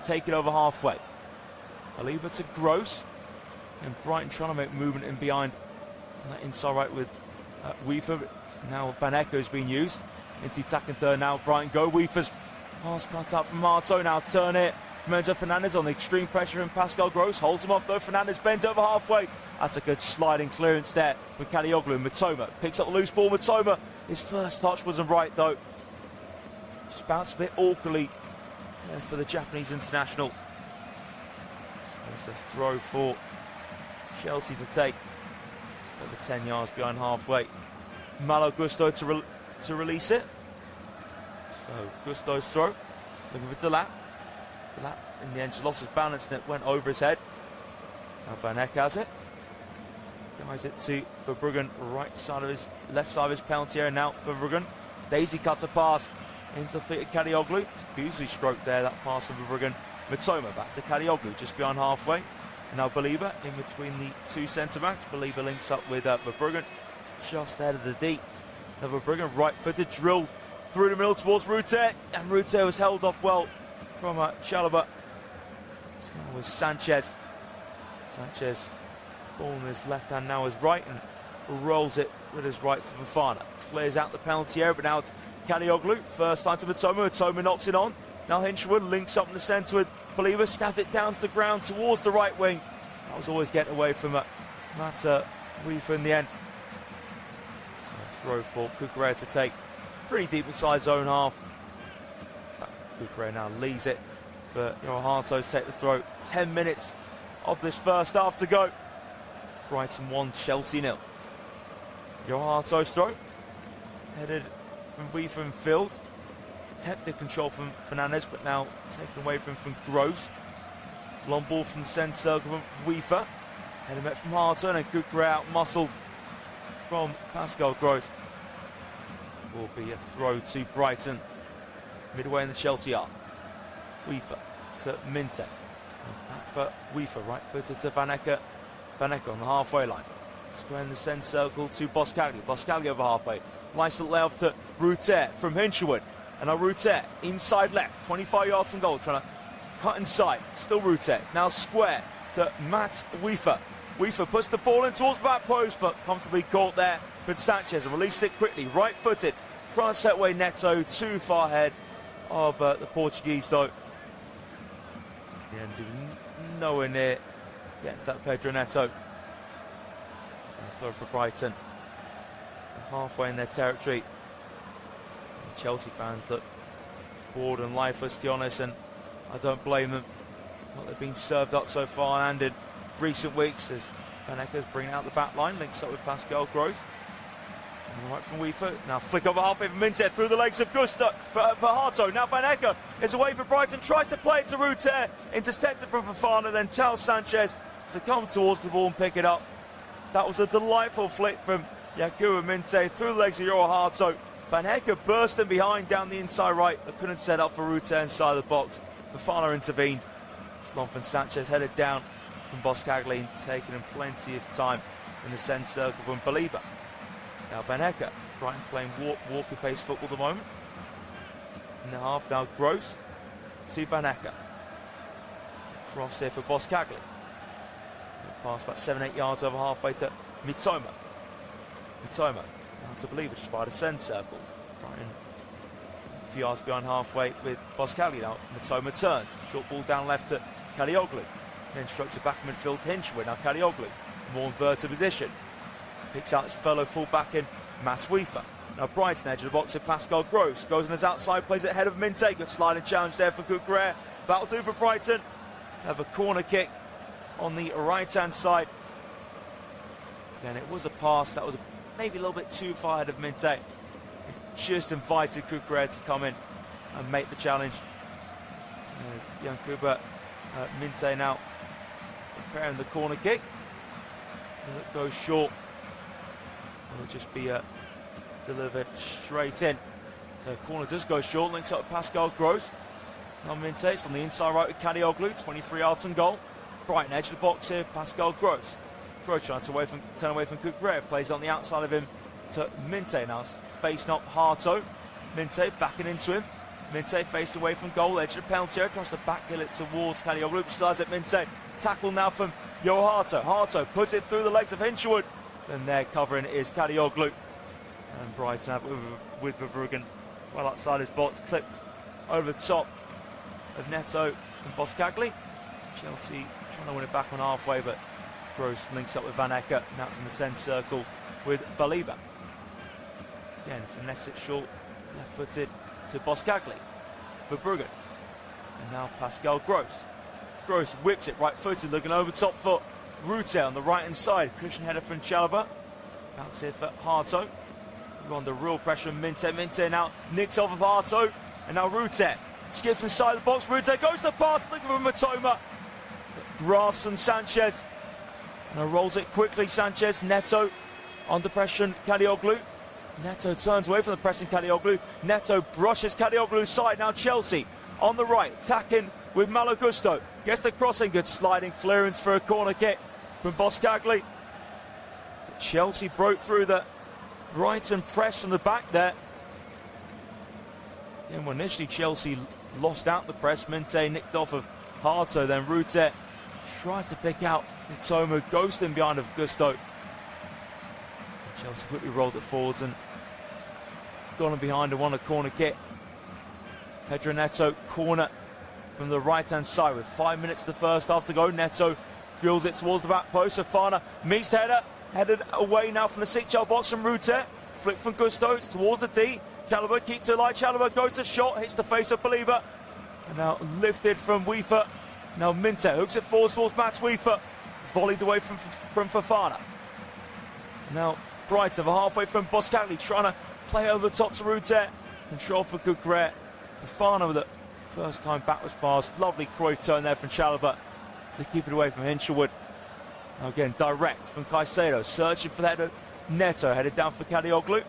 take it over halfway. Belieber to Gross, and Brighton trying to make movement in behind on that inside right with Weaver. Now Van Hecker has been used into attacking third now. Brighton go. Weaver's pass cut out from Harto. Now turn it. Menzo Fernandez on the extreme pressure, and Pascal Gross holds him off though. Fernandez bends over halfway. That's a good sliding clearance there from Kalioglu. Mitoma picks up the loose ball. Mitoma, his first touch wasn't right though. Just bounced a bit awkwardly for the Japanese international. So it's a throw for Chelsea to take. Just over 10 yards behind halfway. Malo Gusto to release it. So Gusto's throw. Looking for Talat. Talat in the end just lost his balance and it went over his head. Now Van Eck has it. Guides it to Verbruggen, left side of his penalty area. Now Verbruggen, daisy cutter pass into the feet of Kadioglu. Beautifully stroked there, that pass of Verbruggen. Mitoma back to Kadioglu, just beyond halfway. And now Baliba in between the two centre-backs. Baliba links up with Verbruggen, just ahead of the D. Now Verbruggen, right-footed, drilled through the middle towards Rutte, and Rutte was held off well from Chalobah. So now with Sanchez. Sanchez, ball in his left hand, now his right, and rolls it with his right to Fofana. Clears out the penalty area, but now it's Kadioglu. First time to Mitoma. Mitoma knocks it on. Now Hinchwood links up in the centre with Baliba, stabbed it down to the ground towards the right wing. That was always getting away from Matt Weaver in the end. So a throw for Cucurella to take. Pretty deep inside his own half. Cucurella now leaves it for Hato to take the throw. 10 minutes of this first half to go. Brighton 1, Chelsea 0. Hato's throw. Headed from Weaver and field. Attempted control from Fernandez, but now taken away from Gross. Long ball from the centre circle from Weaver. Headed back from Hato, and Cucurella out muscled from Pascal Gross. Will be a throw to Brighton. Midway in the Chelsea arc. Weaver to Minte. Back for Weaver, right footed to Van Eck. Van Eck on the halfway line. Square in the centre circle to Boscagli. Boscagli over halfway. Nice little layoff to Rutte from Hinchwood. And now Rutte inside left, 25 yards from goal, trying to cut inside. Still Rutte. Now square to Matt Weaver. Weaver puts the ball in towards the back post, but comfortably caught there for Sanchez and released it quickly. Right footed. Trying to set away Neto, too far ahead of the Portuguese though. And nowhere near gets that Pedro Neto. So throw for Brighton. Halfway in their territory. The Chelsea fans look bored and lifeless, to be honest, and I don't blame them. What they've been served up so far and in recent weeks as Van Ecker's bringing out the back line, links up with Pascal Gross. And right from Weaver, now flick over halfway from Minte through the legs of Gusto for Hato. Now Van Ecker is away for Brighton, tries to play it to Rutte, intercepted from Fofana, then tells Sanchez to come towards the ball and pick it up. That was a delightful flick from Yakuba Minte through the legs of Hato. Van Ecker bursting behind down the inside right, but couldn't set up for Rutte inside the box. Fofana intervened. Slon from Sanchez headed down from Boscagli and taking him plenty of time in the centre circle from Baliba. Now Van Ecker, Brighton playing walking pace football at the moment. In the half now Gross to Van Ecker. Cross here for Boscagli. Pass about 7-8 yards over halfway to Mitoma. Mitoma now to Baliba just by the centre circle. Brighton a few yards behind halfway with Boscagli now. Mitoma turns. Short ball down left to Kadioglu. Then strokes it back in midfield to Hinchwood. Now Kadioglu, more inverted position. Picks out his fellow full-back in Matt Weaver. Now Brighton edge of the box with Pascal Gross. Goes on his outside, plays it ahead of Minte. Good sliding challenge there for Cucurella. That'll do for Brighton. Have a corner kick on the right-hand side. Again, it was a pass that was maybe a little bit too far ahead of Minte. It just invited Cucurella to come in and make the challenge. Yankuba Minte now preparing the corner kick. It goes short. Will just be delivered straight in. So corner does go short, links up with Pascal Gross. Now Minte's on the inside right with Kadioglu, 23 yards from goal. Brighton edge of the box here, Pascal Gross. Gross trying to turn away from Cucurella, plays on the outside of him to Minte now, facing up Hato. Minte backing into him. Minte faced away from goal, edge of the penalty area, tries to backheel it towards Kadioglu, still has it Minte. Tackle now from Hato. Hato puts it through the legs of Hinchwood. And there covering is Kadioglu. And Brighton have with Verbruggen well outside his box, clipped over the top of Neto from Boscagli. Chelsea trying to win it back on halfway, but Gross links up with Van Ecker. Now it's in the centre circle with Baliba. Again, finesse it short, left-footed to Boscagli. Verbruggen. And now Pascal Gross. Gross whips it right-footed, looking over top foot. Rutte on the right-hand side, cushion header from Chalobah. Bounce here for Hato. We're under real pressure from Minte. Minte now nicks off of Hato. And now Rutte skips inside the box. Rutte goes to the pass, looking for Mitoma. Grass and Sanchez Now rolls it quickly, Sanchez, Neto under pressure, Kalioglu. Neto turns away from the pressing Kalioglu. Neto brushes Kalioglu's side. Now Chelsea on the right, attacking with Malo Gusto. Gets the crossing, good sliding clearance for a corner kick from Boskagli. Chelsea broke through the Brighton press from the back there. And when initially Chelsea lost out the press, Minte nicked off of Harto, then Rute tried to pick out Mitoma, ghosting behind of Gusto. Chelsea quickly rolled it forwards and gone behind and won a corner kick. Pedro Neto, corner from the right-hand side with 5 minutes of the first half to go. Neto drills it towards the back post. Fofana meets the header, headed away now from the 6-yard box from Rute. Flick from Gusto, it's towards the D. Chalobah keeps it alive. Chalobah goes to shot, hits the face of Belieber. And now lifted from Weaver. Now Minte hooks it forwards towards Max Weaver. Volleyed away from Fofana. Now Brighton are halfway from Boskagli, trying to play over the top to Rute. Control for Gugret. Fofana with a first time backwards pass. Lovely Cruyff turn there from Chalobah to keep it away from Hinshelwood. Now again, direct from Caicedo, searching for the header. Neto headed down for Kalioglu.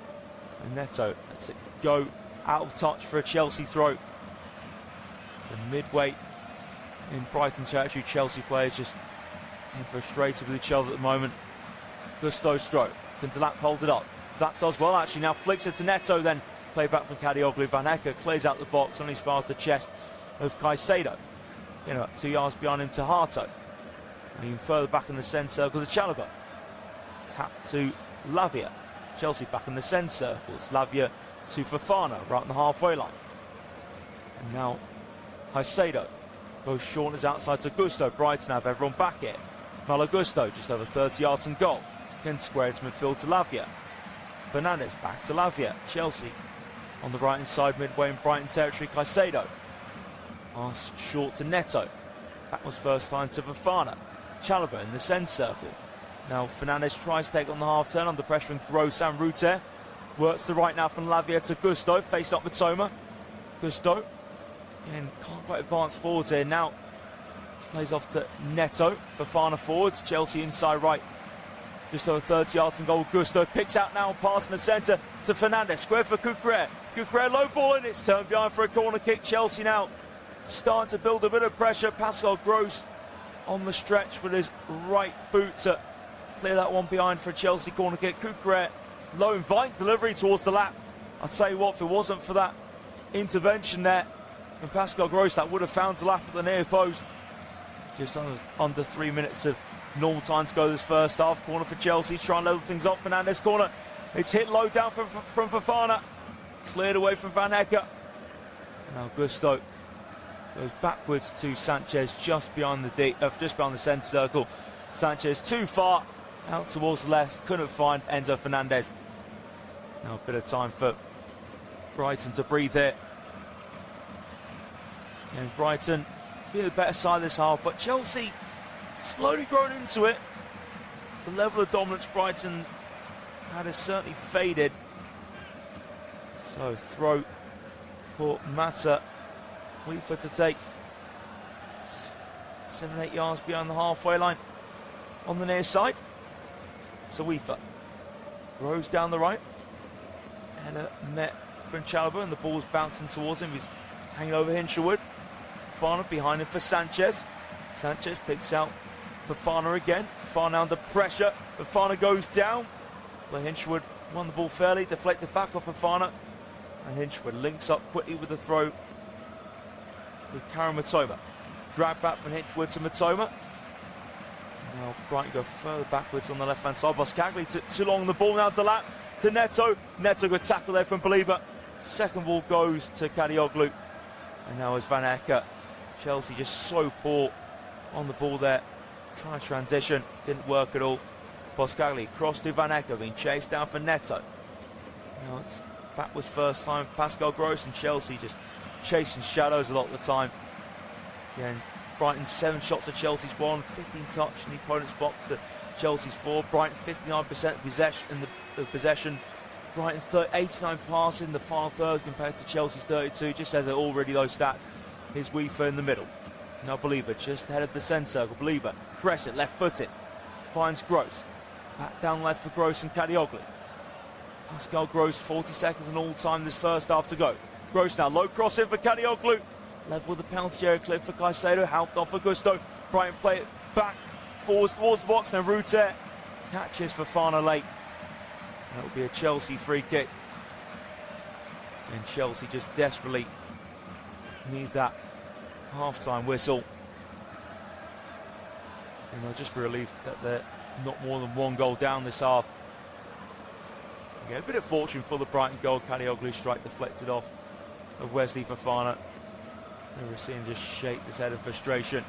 And Neto lets it go out of touch for a Chelsea throw. The midway in Brighton territory, Chelsea players just frustrated with each other at the moment. Gusto stroke. Can Delap hold it up? That does well actually. Now flicks it to Neto, then play back from Kalioglu. Van Hecke clears out the box, only as far as the chest of Caicedo. 2 yards behind him to Harto. And even further back in the centre circle to Chalobah. Tap to Lavia. Chelsea back in the centre circle. It's Lavia to Fofana right on the halfway line. And now Caicedo goes short as outside to Gusto. Brighton have everyone back here. Malo Gusto just over 30 yards and goal. Again square into midfield to Lavia. Fernandez back to Lavia. Chelsea on the right hand side, midway in Brighton territory. Caicedo pass short to Neto. That was first time to Fofana. Chalobah in the centre circle. Now Fernandez tries to take on the half turn under pressure from Gross and Rute. Works to the right now from Lavia to Gusto. Faced up with Toma. Gusto again can't quite advance forwards here. Now plays off to Neto. Fofana forwards. Chelsea inside right. Just over 30 yards and goal. Gusto picks out now, pass in the centre to Fernandez. Square for Cucurella. Cucurella low ball and it's turned behind for a corner kick. Chelsea now starting to build a bit of pressure. Pascal Gross on the stretch with his right boot to clear that one behind for a Chelsea corner kick. Cucurella low inviting delivery towards the lap. I'll tell you what, if it wasn't for that intervention there from Pascal Gross, that would have found the lap at the near post. Just under 3 minutes of normal time to go this first half. Corner for Chelsea, trying to level things up. Fernandez corner, it's hit low down from Fofana, cleared away from Van Hecke. And now Gusto goes backwards to Sanchez just behind the centre circle. Sanchez too far out towards the left, couldn't find Enzo Fernandez. Now a bit of time for Brighton to breathe here. And Brighton being the better side this half, but Chelsea slowly grown into it. The level of dominance Brighton had has certainly faded. So throw for Mata. Weaver to take 7-8 yards behind the halfway line on the near side. So Weaver rows down the right. Header met from Chalobah and the ball's bouncing towards him. He's hanging over Hinshelwood. Fofana behind him for Sanchez. Sanchez picks out Fofana again. Fofana under pressure. Fofana goes down. But Hinshelwood won the ball fairly. Deflected back off Fofana. And Hinshelwood links up quickly with the throw with Karim Mitoma. Drag back from Hinshelwood to Mitoma. Now Brighton go further backwards on the left hand side. Boskagli too long on the ball now. Delap to Neto. Neto good tackle there from Belieber. Second ball goes to Kalioglu. And now it's Van Hecke. Chelsea just so poor on the ball there. Trying to transition, didn't work at all. Boskagli cross to Van Hecke, being chased down for Neto. Now it's backwards first time. Pascal Gross and Chelsea just chasing shadows a lot of the time. Again, Brighton 7 shots at Chelsea's 1, 15 touch in the opponent's box to Chelsea's 4. Brighton 59% possession. Brighton 89 passing in the final third compared to Chelsea's 32. Just says they're already those stats. Here's Weaver in the middle. Now Belieber just ahead of the centre circle. Belieber, press it, left footed. finds Gross. Back down left for Gross and Kadioglu. Pascal Gross, 40 seconds in all time this first half to go. Gross now, low cross in for Kadioglu. Level with the penalty area clear for Caicedo, helped off for Gusto. Brighton play it back, forwards towards the box, now Ruter catches for Fofana late. That will be a Chelsea free kick. And Chelsea just desperately need that half-time whistle. And they'll just be relieved that they're not more than one goal down this half. Again, a bit of fortune for the Brighton goal. Kadioglu strike deflected off of Wesley Fofana. The receiver just shake his head in frustration.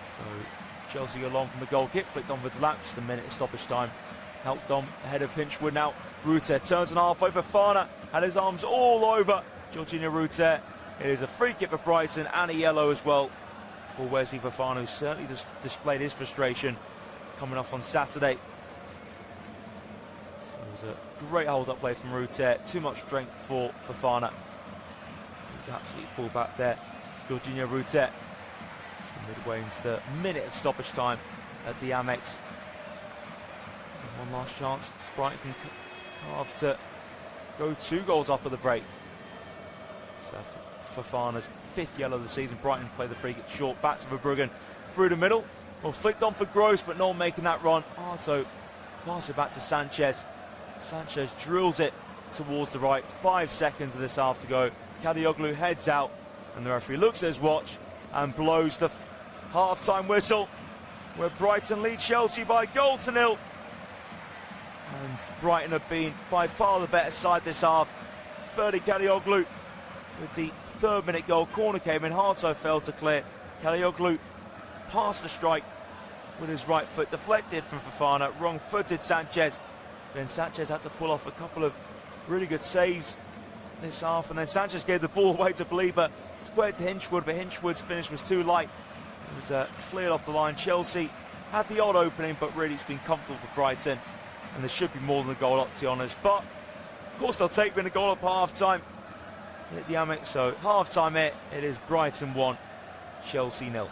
So Chelsea go long from the goal kick, flicked on with Delap, just a minute of stoppage time. Helped on ahead of Hinchwood now. Ruter turns on halfway. Fofana had his arms all over Jorginho Ruter. It is a free kick for Brighton and a yellow as well for Wesley Fofana, who certainly displayed his frustration coming off on Saturday. So it was a great hold-up play from Ruter. Too much strength for Fofana. He was absolutely pulled back there. Jorginho Ruter. So midway into the minute of stoppage time at the Amex. One last chance. Brighton can carve to go 2 goals up at the break. So Fofana's 5th yellow of the season. Brighton play the free kick short. Back to Verbruggen through the middle. Well, flicked on for Gross, but no one making that run. Arto pass it back to Sanchez. Sanchez drills it towards the right. 5 seconds of this half to go. Kadioglu heads out, and the referee looks at his watch and blows the half-time whistle, where Brighton lead Chelsea by 1-0. And Brighton have been by far the better side this half. Ferdy Kadioglu with the 3rd minute goal. Corner came in, Harto failed to clear. Kadioglu passed the strike with his right foot, deflected from Fofana. Wrong-footed Sanchez. Then Sanchez had to pull off a couple of really good saves this half, and then Sanchez gave the ball away to Belieber. Squared to Hinchwood, but Hinchwood's finish was too light. It was cleared off the line. Chelsea had the odd opening, but really it's been comfortable for Brighton. And there should be more than a goal up, to be honest. But, of course, they'll take win a goal up at half-time. Hit the Amex, so half-time it is Brighton 1, Chelsea 0.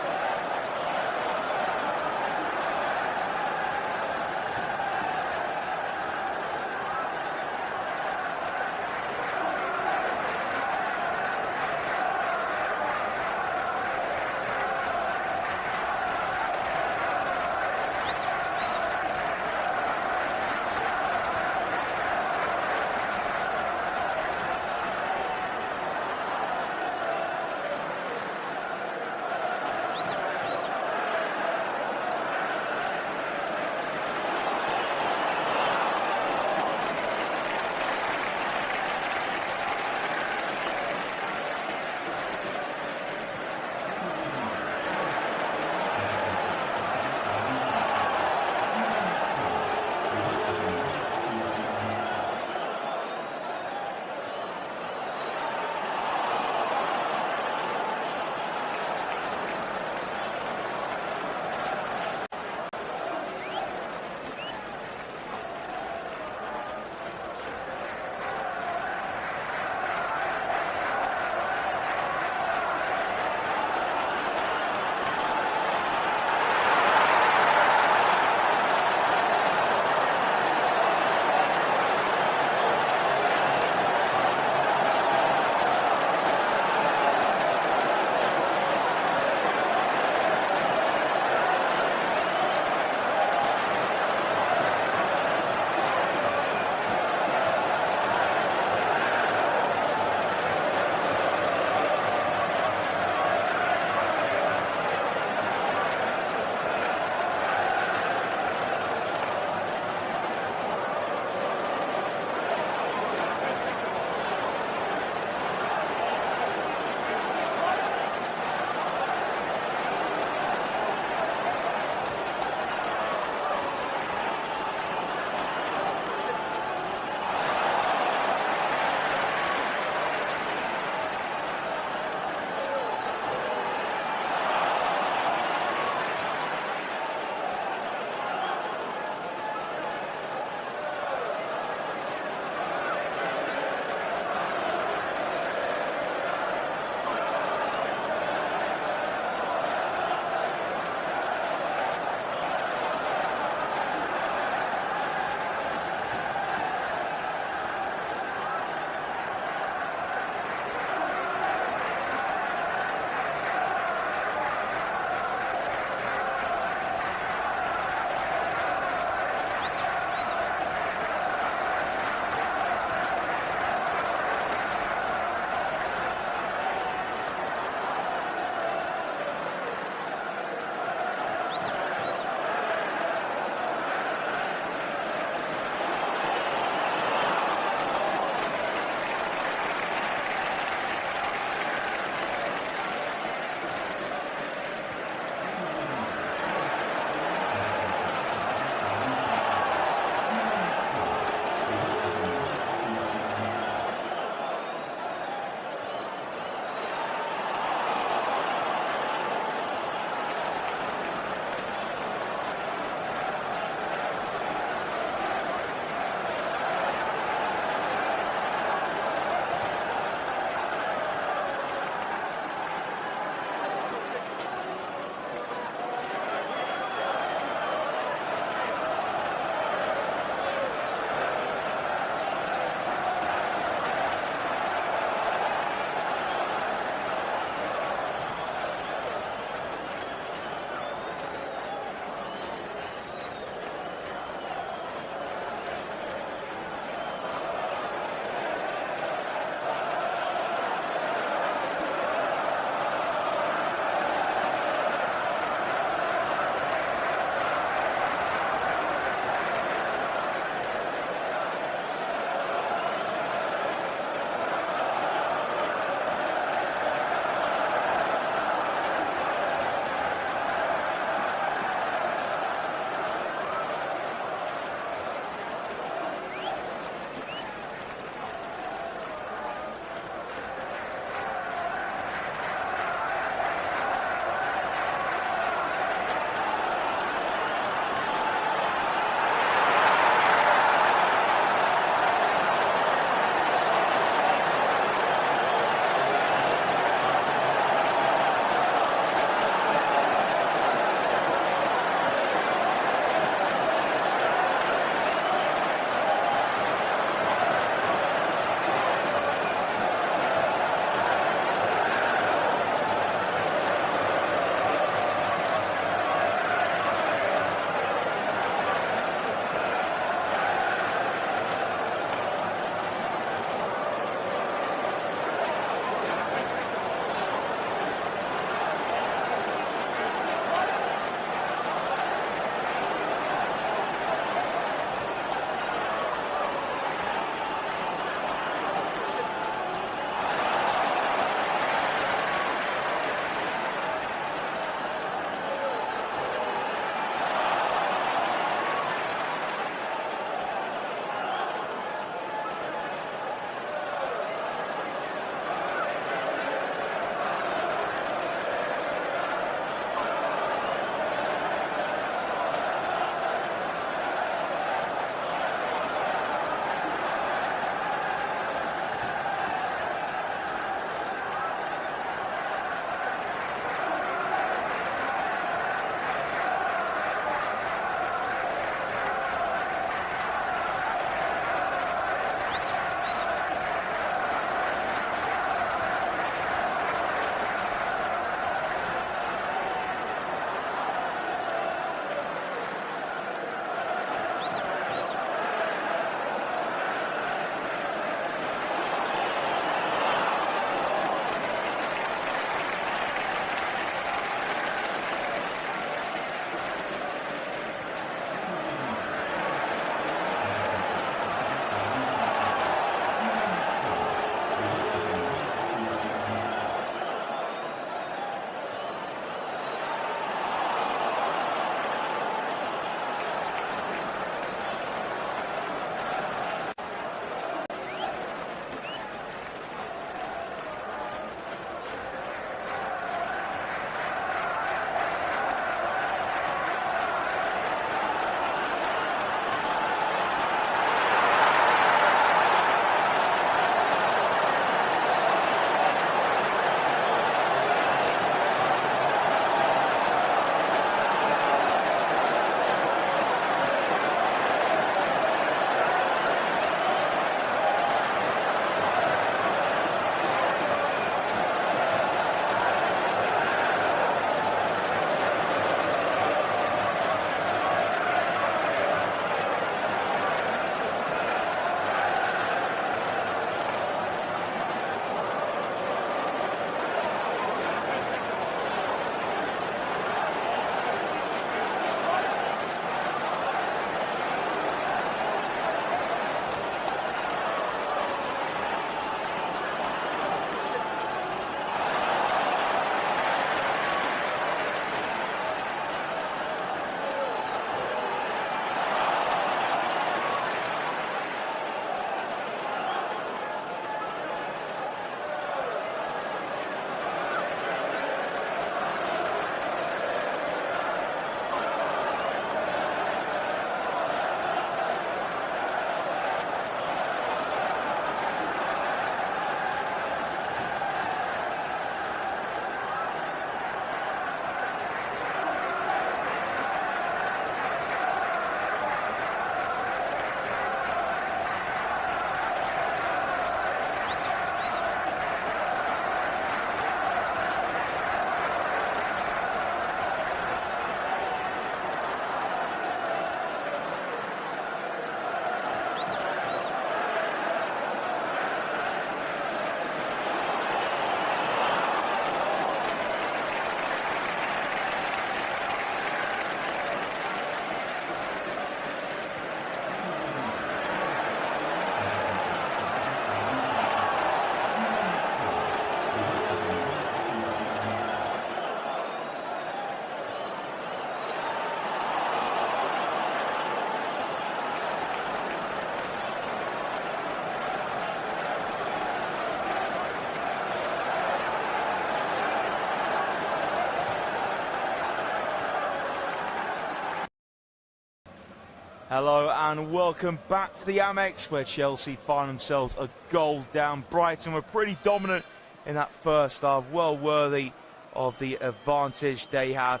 Hello and welcome back to the Amex, where Chelsea find themselves a goal down. Brighton were pretty dominant in that first half, well worthy of the advantage they have.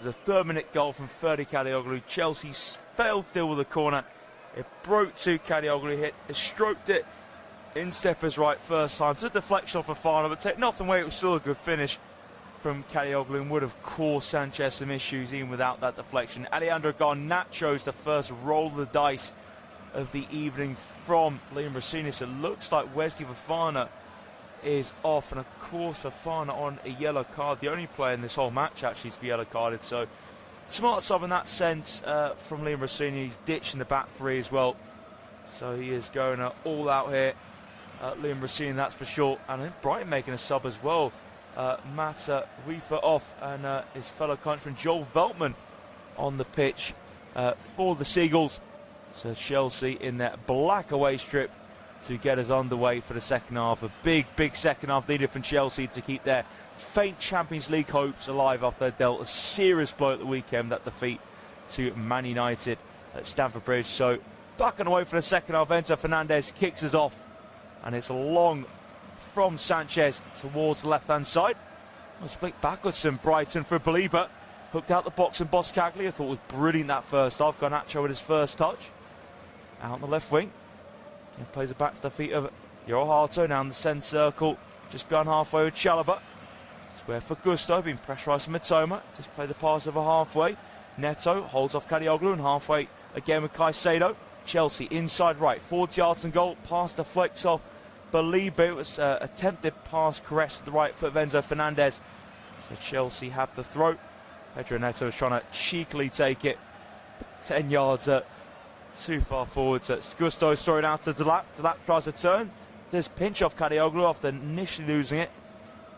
The 3rd-minute goal from Ferdi Kadioglu. Chelsea failed to deal with the corner. It broke to Kadioglu, hit, stroked it in steppers right first time. Took deflection off Fofana, but take nothing away, it was still a good finish from Kadioglu and would have caused Sanchez some issues even without that deflection. Alejandro Garnacho's the first roll of the dice of the evening from Liam Rosenius. It looks like Wesley Fofana is off, and of course Fofana on a yellow card, the only player in this whole match actually to be yellow carded. So smart sub in that sense from Liam Rosenius. He's ditching the back three as well, so he is going all out here. Liam Rosenius, that's for sure. And I think Brighton making a sub as well. Matt Wiefer off, and his fellow countryman Joel Veltman on the pitch for the Seagulls. So Chelsea in their black away strip to get us underway for the second half. A big second half needed from Chelsea to keep their faint Champions League hopes alive after they dealt a serious blow at the weekend, that defeat to Man United at Stamford Bridge. So back and away for the second half. Enzo Fernandez kicks us off, and it's long from Sanchez towards the left-hand side. Was flicked backwards from Brighton for Belieber. Hooked out the box and Boskagli. I thought was brilliant that first half. Garnacho with his first touch. Out on the left wing. And plays it back to the feet of Yoel Harto. Now in the centre circle. Just gone halfway with Chalobah. Square for Gusto. Being pressurised from Mitoma. Just play the pass over halfway. Neto holds off Kadioglu, and halfway again with Caicedo. Chelsea inside right. 40 yards and goal. Pass deflects off Belieber. It was attempted pass caress to the right foot of Enzo Fernandez. So Chelsea have the throw. Pedro Neto is trying to cheekily take it. 10 yards too far forward. So Gusto is throwing out to Delap. Delap tries to turn. Does pinch off Kadioglu after initially losing it.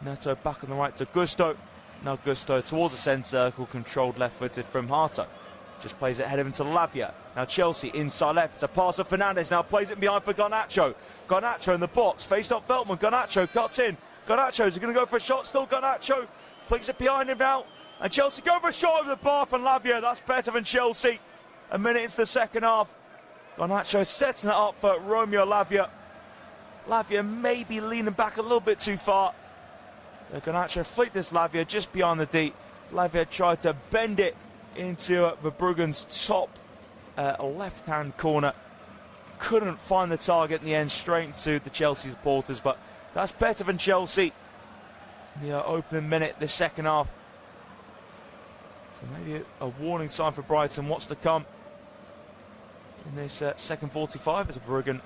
Neto back on the right to Gusto. Now Gusto towards the centre circle, controlled left-footed from Harto. Just plays it ahead of him to Lavia. Now Chelsea inside left. It's a pass of Fernandez. Now plays it behind for Garnacho. Garnacho in the box. Faced up Veltman. Garnacho cuts in. Garnacho is going to go for a shot. Still Garnacho. Flicks it behind him now. And Chelsea go for a shot over the bar from Lavia. That's better than Chelsea. A minute into the second half. Garnacho setting it up for Romeo Lavia. Lavia maybe leaning back a little bit too far. Garnacho flicked this Lavia just behind the D. Lavia tried to bend it into Verbruggen's top left-hand corner. Couldn't find the target in the end, straight into the Chelsea supporters, but that's better than Chelsea in the opening minute, the second half. So maybe a warning sign for Brighton, what's to come in this second 45 as Verbruggen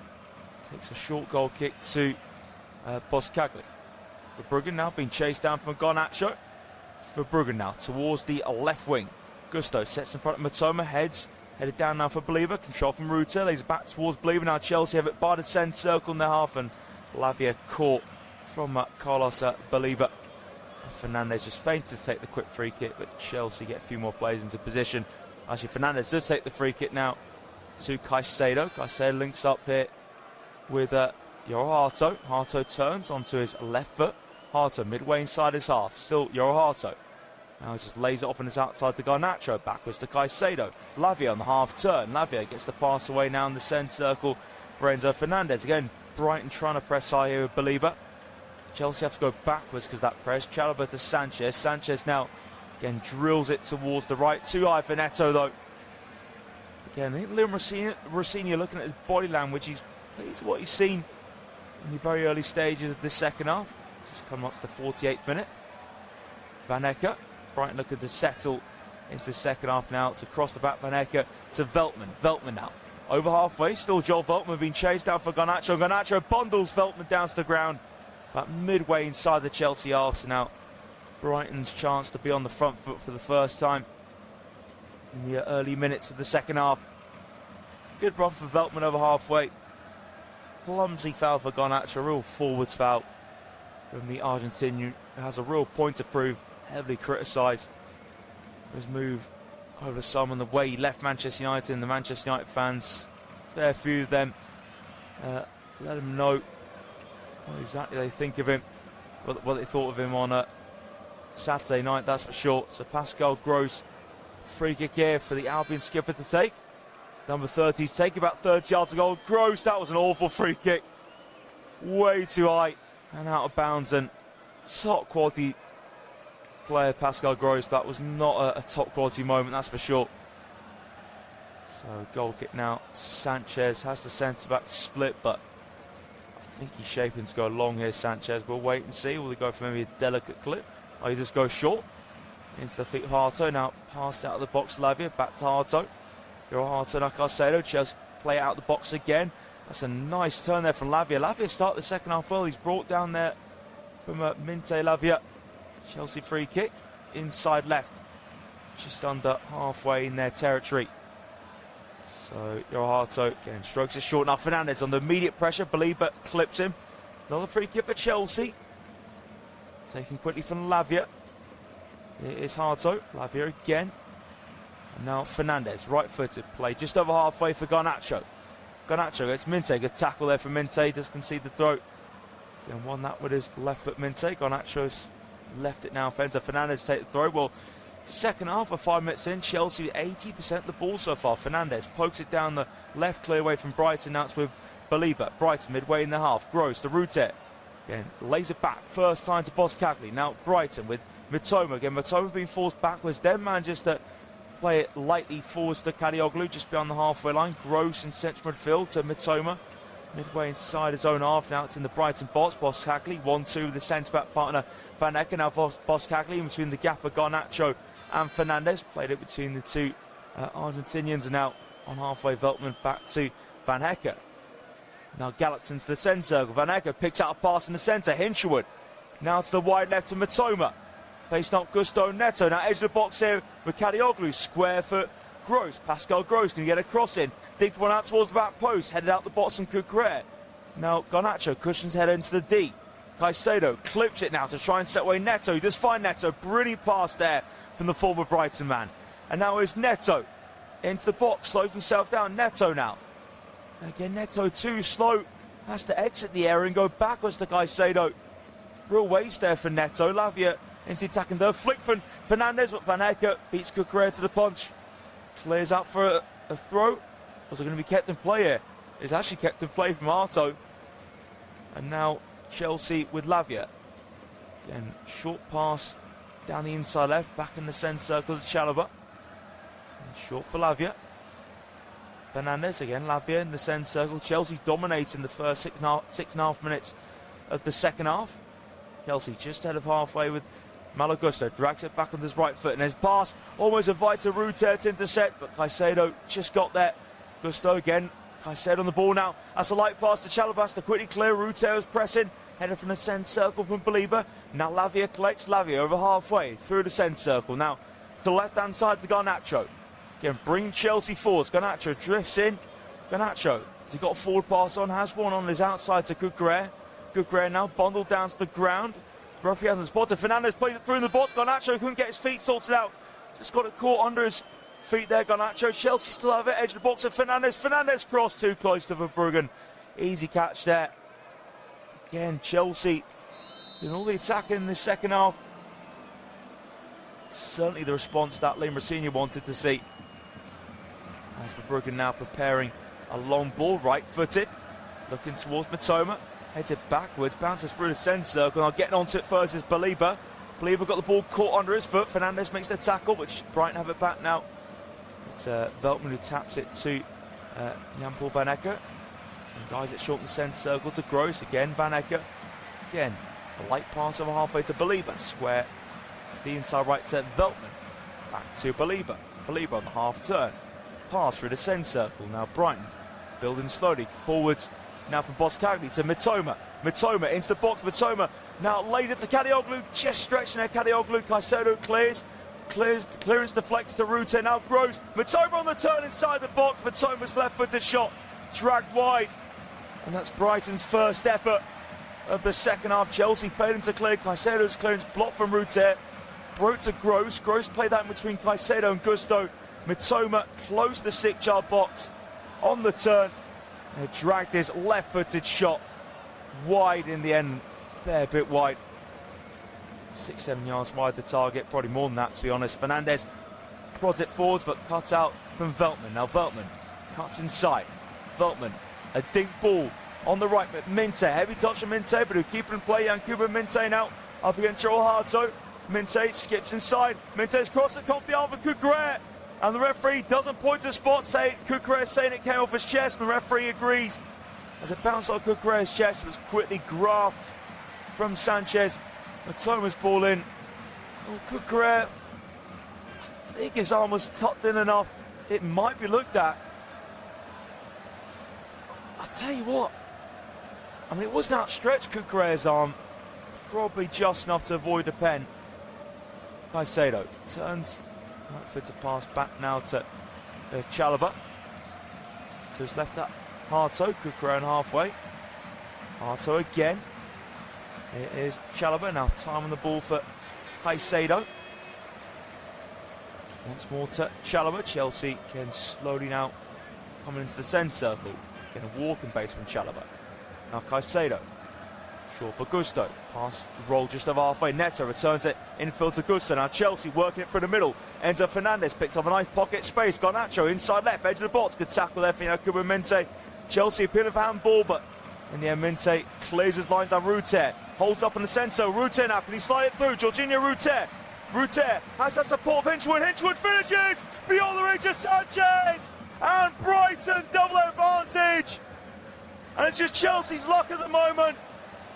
takes a short goal kick to Boskagli. Verbruggen now being chased down from Garnacho. Verbruggen now towards the left wing. Gusto sets in front of Mitoma, headed down now for Belieber. Control from Ruta, lays back towards Belieber. Now Chelsea have it by the centre circle in their half, and Lavia caught from Carlos Belieber. Fernandez just fainted to take the quick free kick, but Chelsea get a few more players into position. Actually, Fernandez does take the free kick now to Caicedo. Caicedo links up here with Yoel Harto. Harto turns onto his left foot. Harto midway inside his half. Still Yoel Harto. Now just lays it off on his outside to Garnacho. Backwards to Caicedo. Lavia on the half turn. Lavia gets the pass away now in the centre circle for Enzo Fernandez. Again, Brighton trying to press high here with Belieber. Chelsea have to go backwards because that press. Chalobah to Sanchez. Sanchez now again drills it towards the right. Too high for Neto though. Again, I think Liam Rosenior looking at his body language. He's pleased with what he's seen in the very early stages of this second half. Just come up to the 48th minute. Van Ecke. Brighton looking to settle into the second half now. It's across the back, Van Ecke to Veltman. Veltman now over halfway. Still Joel Veltman being chased down for Garnacho. Garnacho bundles Veltman down to the ground. About midway inside the Chelsea half. So now Brighton's chance to be on the front foot for the first time in the early minutes of the second half. Good run for Veltman over halfway. Clumsy foul for Garnacho. A real forwards foul from the Argentinian, who has a real point to prove. Heavily criticised his move over the summer and the way he left Manchester United, and the Manchester United fans, fair few of them, let him know what exactly they think of him, what they thought of him on Saturday night, that's for sure. So Pascal Gross, free kick here for the Albion skipper to take. Number 30's taking about 30 yards to goal. Gross, that was an awful free kick. Way too high and out of bounds, and top quality player Pascal Gross. That was not a top quality moment, that's for sure. So goal kick now. Sanchez has the centre back split, but I think he's shaping to go long here, Sanchez. We'll wait and see. Will he go for maybe a delicate clip, or he just go short into the feet of Harto? Now passed out of the box, Lavia back to Harto. You're Harto, now Caicedo. Chelsea play out of the box again. That's a nice turn there from Lavia. Lavia start the second half well. He's brought down there from Minte Lavia. Chelsea free kick inside left, just under halfway in their territory. So Harto again strokes it short. Now Fernandez under immediate pressure. Belieber clips him. Another free kick for Chelsea. Taken quickly from Lavia. It is Harto. Lavia again. And now Fernandez, right-footed play just over halfway for Garnacho. Garnacho gets Minte. Good tackle there from Minte. Does concede the throw. Again, won that with his left foot, Minte. Garnacho's left it now. Fenza Fernandez take the throw. Well, second half of 5 minutes in, Chelsea 80% of the ball so far. Fernandez pokes it down the left, clear away from Brighton. Now it's with Belieber. Brighton midway in the half. Gross to Rutte. Again, lays it back. First time to Boskagli. Now Brighton with Mitoma. Again, Mitoma being forced backwards. Then manages to play it lightly forwards to Kadioglu, just beyond the halfway line. Gross in central midfield to Mitoma. Midway inside his own half. Now it's in the Brighton box. Boskagli 1-2 with the centre-back partner Van Ecke. Now Boskagli in between the gap of Garnacho and Fernandez. Played it between the two Argentinians, and now on halfway Veltman back to Van Ecke. Now gallops into the centre circle. Van Ecke picks out a pass in the centre. Hinshelwood. Now to the wide left to Mitoma. Facing up Gusto Neto. Now edge of the box here with Kadioglu. Square foot Gross. Pascal Gross can get a cross in. Digs one out towards the back post. Headed out the bottom Kukurea. Now Garnacho cushions head into the D. Caicedo clips it now to try and set away Neto. He does find Neto. Brilliant pass there from the former Brighton man. And now is Neto into the box. Slows himself down. Neto now. Again, Neto too slow. Has to exit the area and go backwards to Caicedo. Real waste there for Neto. Lavia into the attacking third. Flick from Fernandez, but Van Ecke beats Kukurea to the punch. Clears out for a throw. Was it going to be kept in play here? It's actually kept in play from Harto. And now Chelsea with Lavia. Again, short pass down the inside left. Back in the centre circle to Chalobah. And short for Lavia. Fernandez again. Lavia in the centre circle. Chelsea dominating the first 6.5 minutes of the second half. Chelsea just ahead of halfway with Malo Gusto. Drags it back on his right foot. And his pass almost invites a Rutte to intercept. But Caicedo just got there. Gusto again. Caicedo on the ball now. That's a light pass to Chalobah to quickly clear. Rutte was pressing. Headed from the centre circle from Belieber. Now Lavia collects. Lavia over halfway through the centre circle. Now to the left-hand side to Garnacho. Again, bring Chelsea forwards. Garnacho drifts in. Garnacho, has he got a forward pass on? Has one on his outside to Kukurea. Kukurea now bundled down to the ground. Referee hasn't spotted. Fernandez plays it through in the box. Garnacho couldn't get his feet sorted out. Just got it caught under his feet there, Garnacho. Chelsea still have it. Edge of the box of Fernandez. Fernandez crossed too close to Verbruggen. Easy catch there. Again, Chelsea doing all the attacking in the second half. Certainly the response that Liam Rossigna wanted to see. As Verbruggen now preparing a long ball, right-footed. Looking towards Mitoma. Heads it backwards, bounces through the centre circle. Now getting onto it first is Belieber. Belieber got the ball caught under his foot. Fernandez makes the tackle, which Brighton have it back now. It's Veltman who taps it to Jan-Paul Van Ecke. And guys it short in the centre circle to Gross. Again, Van Ecke. Again, a light pass over halfway to Belieber. Square to the inside right to Veltman. Back to Belieber. Belieber on the half turn. Pass through the centre circle. Now Brighton building slowly forwards. Now from Boskagli to Mitoma. Mitoma into the box. Mitoma now lays it to Kadioglu. Just stretching there. Kadioglu. Caicedo clears. Clearance deflects to Rutte. Now Gross. Mitoma on the turn inside the box. Mitoma's left-footed shot dragged wide. And that's Brighton's first effort of the second half. Chelsea failing to clear. Caicedo's clearance blocked from Rutte. Broke to Gross. Gross played that in between Caicedo and Gusto. Mitoma close to the 6-yard box on the turn. They dragged his left-footed shot wide in the end. Fair bit wide. 6-7 yards wide the target. Probably more than that, to be honest. Fernandez prods it forwards, but cut out from Veltman. Now Veltman cuts inside. Veltman, a deep ball on the right, but Minte, heavy touch from Minte, but who keep in play. Yankuba Minte now up against Joel Harto. Minte skips inside. Minte's crossed it, off the arm of Cucurella, and the referee doesn't point to the spot. Cucurella saying it came off his chest, and the referee agrees. As it bounced off Cucurella's chest, it was quickly grasped from Sanchez. The Thomas ball in. Oh, Cucurella, I think his arm was tucked in enough. It might be looked at. I'll tell you what, I mean, it wasn't outstretched, Cucurella's arm. Probably just enough to avoid the pen. Caicedo turns, right foot to pass back now to Chalobah. To his left at Harto, Cucurella halfway. Harto again. It is Chalobah now, time on the ball for Caicedo. Once more to Chalobah. Chelsea can slowly now coming into the centre circle. Getting a walking pace from Chalobah. Now Caicedo. Short for Gusto. Pass the roll just over halfway. Neto returns it infield to Gusto. Now Chelsea working it through the middle. Enzo Fernandez picks up a nice pocket space. Garnacho inside left, edge of the box. Good tackle there for Yankuba Minte. Chelsea appealing for handball, but in the end Minte clears his lines down. Ruter holds up in the centre. Ruter now, can he slide it through? Jorginho Ruter. Ruter has that support of Hinchwood. Hinchwood finishes beyond the reach of Sanchez. And Brighton double advantage. And it's just Chelsea's luck at the moment.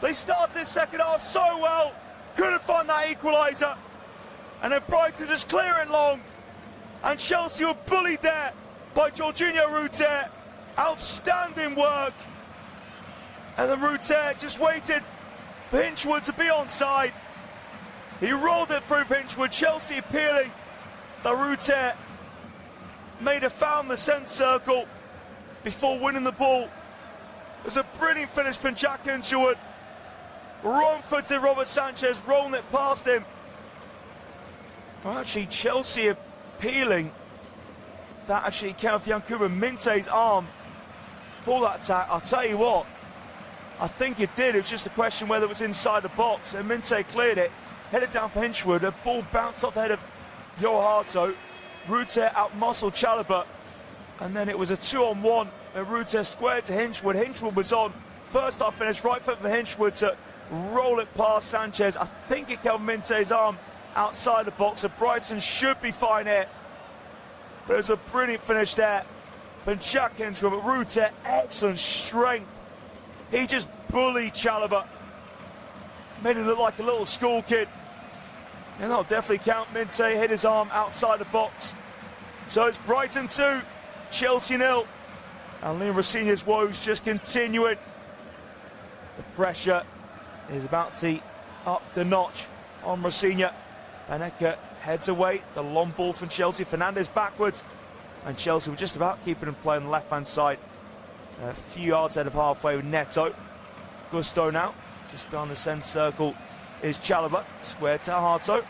They started this second half so well, couldn't find that equaliser, and then Brighton just clear it long, and Chelsea were bullied there by Jorginho Ruter. Outstanding work, and then Ruter just waited for Hinchwood to be onside. He rolled it through Hinchwood. Chelsea appealing that Ruter made a foul in the centre circle before winning the ball. It was a brilliant finish from Jack Hinchwood. Wrong-footed Robert Sanchez rolling it past him. Well, actually, Chelsea appealing that actually came off Yankuba Minte's arm for that attack. I'll tell you what, I think it did. It was just a question whether it was inside the box, and Minte cleared it, headed down for Hinchwood. A ball bounced off the head of Joel Harto. Ruter out-muscled Chalobah, and then it was a 2-on-1, and Ruter squared to Hinchwood. Hinchwood was on. First half finish, right foot for Hinchwood to roll it past Sanchez. I think it held Minte's arm outside the box, so Brighton should be fine here. But it was a brilliant finish there from Jack Hinchwood. But Ruter, excellent strength. He just bullied Chalobah, made him look like a little school kid. And that'll definitely count. Minte hit his arm outside the box. So it's Brighton 2, Chelsea 0. And Liam Rosenior's woes just continuing. The pressure is about to up the notch on Rosenior. Van Ecke heads away. The long ball from Chelsea. Fernandez backwards. And Chelsea were just about keeping him play on the left-hand side. A few yards ahead of halfway with Neto. Gusto now. Just behind the centre circle is Chalobah. Square to Harto.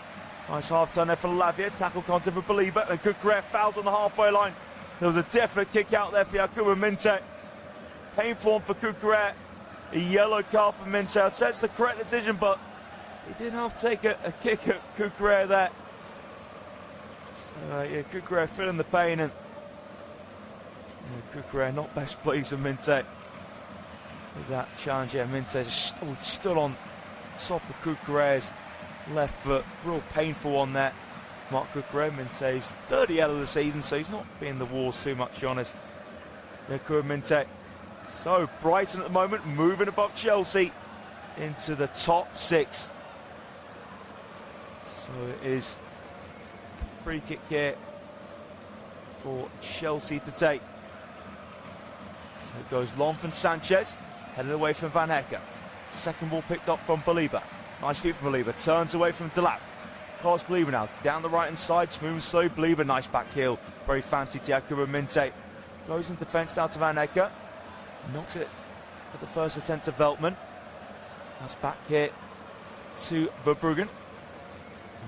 Nice half-turn there for Lavia. Tackle concept for Belieber. And Cucurella fouled on the halfway line. There was a definite kick out there for Yankuba Minte. Painful one for Cucurella. A yellow card for Minte. I'd say it's the correct decision, but he didn't have to take a kick at Cucurella there. So, yeah, Cucurella feeling the pain, and Cucurella not best pleased with Minte. With that challenge, yeah, Minte just stood on top of Cucurella's left foot. Real painful one there. Marc Cucurella, Minte's third yellow of the season, so he's not being the wars too much, to be honest. Yankuba Minte. So Brighton at the moment moving above Chelsea into the top 6. So it is a free kick here for Chelsea to take. So it goes long from Sanchez, headed away from Van Ecke. Second ball picked up from Belieber. Nice feet from Belieber, turns away from Delap. Carlos Belieber now, down the right-hand side, smooth, slow. Belieber, nice back heel. Very fancy to Yankuba Minte. Goes in defence down to Van Ecke. Knocks it at the first attempt to Veltman. That's back here to Verbruggen.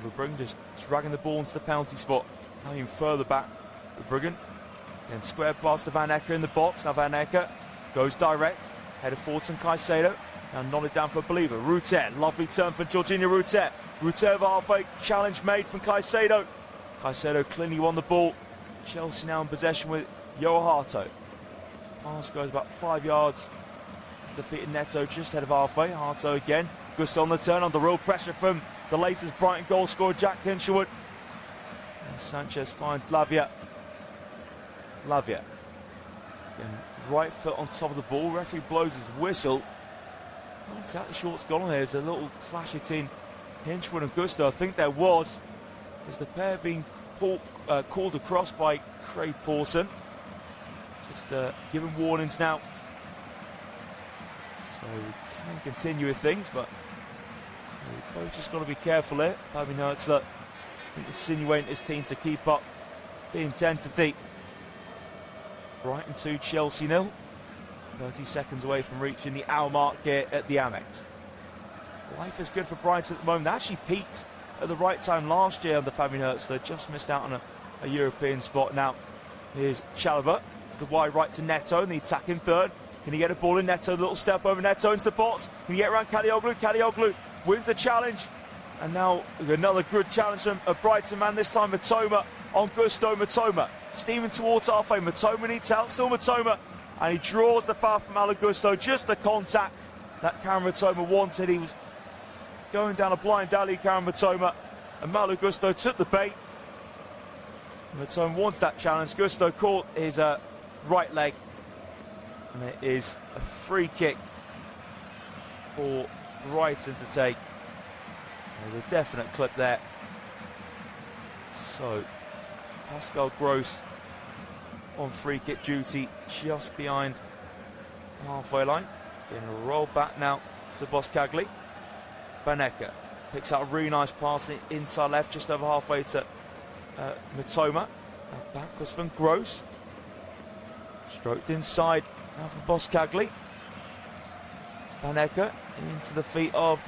Verbruggen just dragging the ball into the penalty spot. Now even further back, Verbruggen. Then square pass to Van Ecke in the box. Now Van Ecke goes direct. Headed forwards from Caicedo. Now nodded down for Belieber. Ruter, lovely turn for Jorginho Ruter. Ruter over halfway, challenge made from Caicedo. Caicedo cleanly won the ball. Chelsea now in possession with Yohato. Pass goes about 5 yards. Defeated Neto just ahead of halfway. Hato again. Gusto on the turn, under real pressure from the latest Brighton goal scorer, Jack Hinshelwood. And Sanchez finds Lavia. Again, right foot on top of the ball. Referee blows his whistle. Not exactly sure what's gone on there. There's a little clash between Hinshelwood and Gusto. I think there was. There's the pair being called across by Craig Pawson. Just giving warnings now. So we can continue with things, but we've both just got to be careful here. Fabian Hurtzler insinuating his team to keep up the intensity. Brighton 2, Chelsea 0. 30 seconds away from reaching the hour mark here at the Amex. Life is good for Brighton at the moment. They actually peaked at the right time last year under Fabian Hurtzler. Just missed out on a European spot. Now here's Chalobah. It's the wide right to Neto in the attacking third. Can he get a ball in? Neto, a little step over Neto into the box. Can he get around Kalioglu? Kalioglu wins the challenge. And now another good challenge from a Brighton man, this time Matoma on Gusto. Matoma steaming towards halfway. Matoma needs help, still Matoma. And he draws the foul from Malo Gusto. Just the contact that Karan Matoma wanted. He was going down a blind alley, Karan Matoma. And Malo Gusto took the bait. Matoma wants that challenge. Gusto caught his right leg. And it is a free kick for Brighton to take. There's a definite clip there. So Pascal Gross on free kick duty just behind the halfway line. Getting rolled back now to Boskagli. Baneka picks out a really nice pass inside left, just over halfway to Matoma. Now backwards from Gross. Stroked inside now from Boskagli. Baneka into the feet of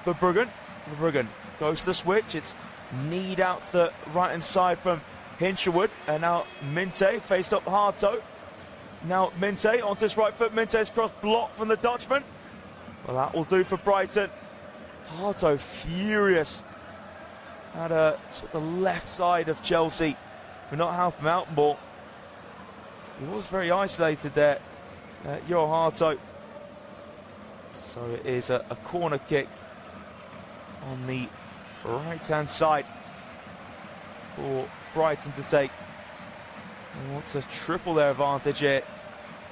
Verbruggen. Verbruggen goes to the switch. It's kneed out to the right hand side from Hinshelwood. And now Minte faced up Hato. Now Minte onto his right foot. Minte's cross blocked from the Dutchman. Well, that will do for Brighton. Hato furious at sort of the left side of Chelsea. We're not helping him out more. He was very isolated there, Hato. So it is a corner kick on the right-hand side for Brighton to take. He wants to triple their advantage here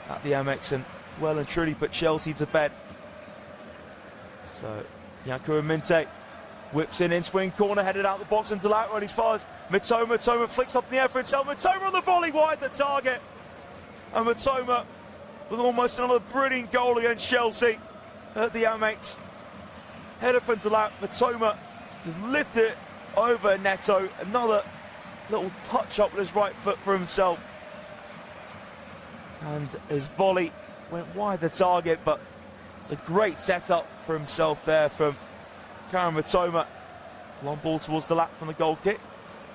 at the Amex and well and truly put Chelsea to bed. So Yankuba Minte whips in swing corner, headed out the box into Delap when he fires. Matoma flicks up in the air for himself. Matoma on the volley wide the target. And Matoma with almost another brilliant goal against Chelsea at the Amex. Header from Delap. Matoma just lifted it over Neto. Another little touch up with his right foot for himself. And his volley went wide the target, but it's a great setup for himself there from Karan Matoma. Long ball towards Delap from the goal kick.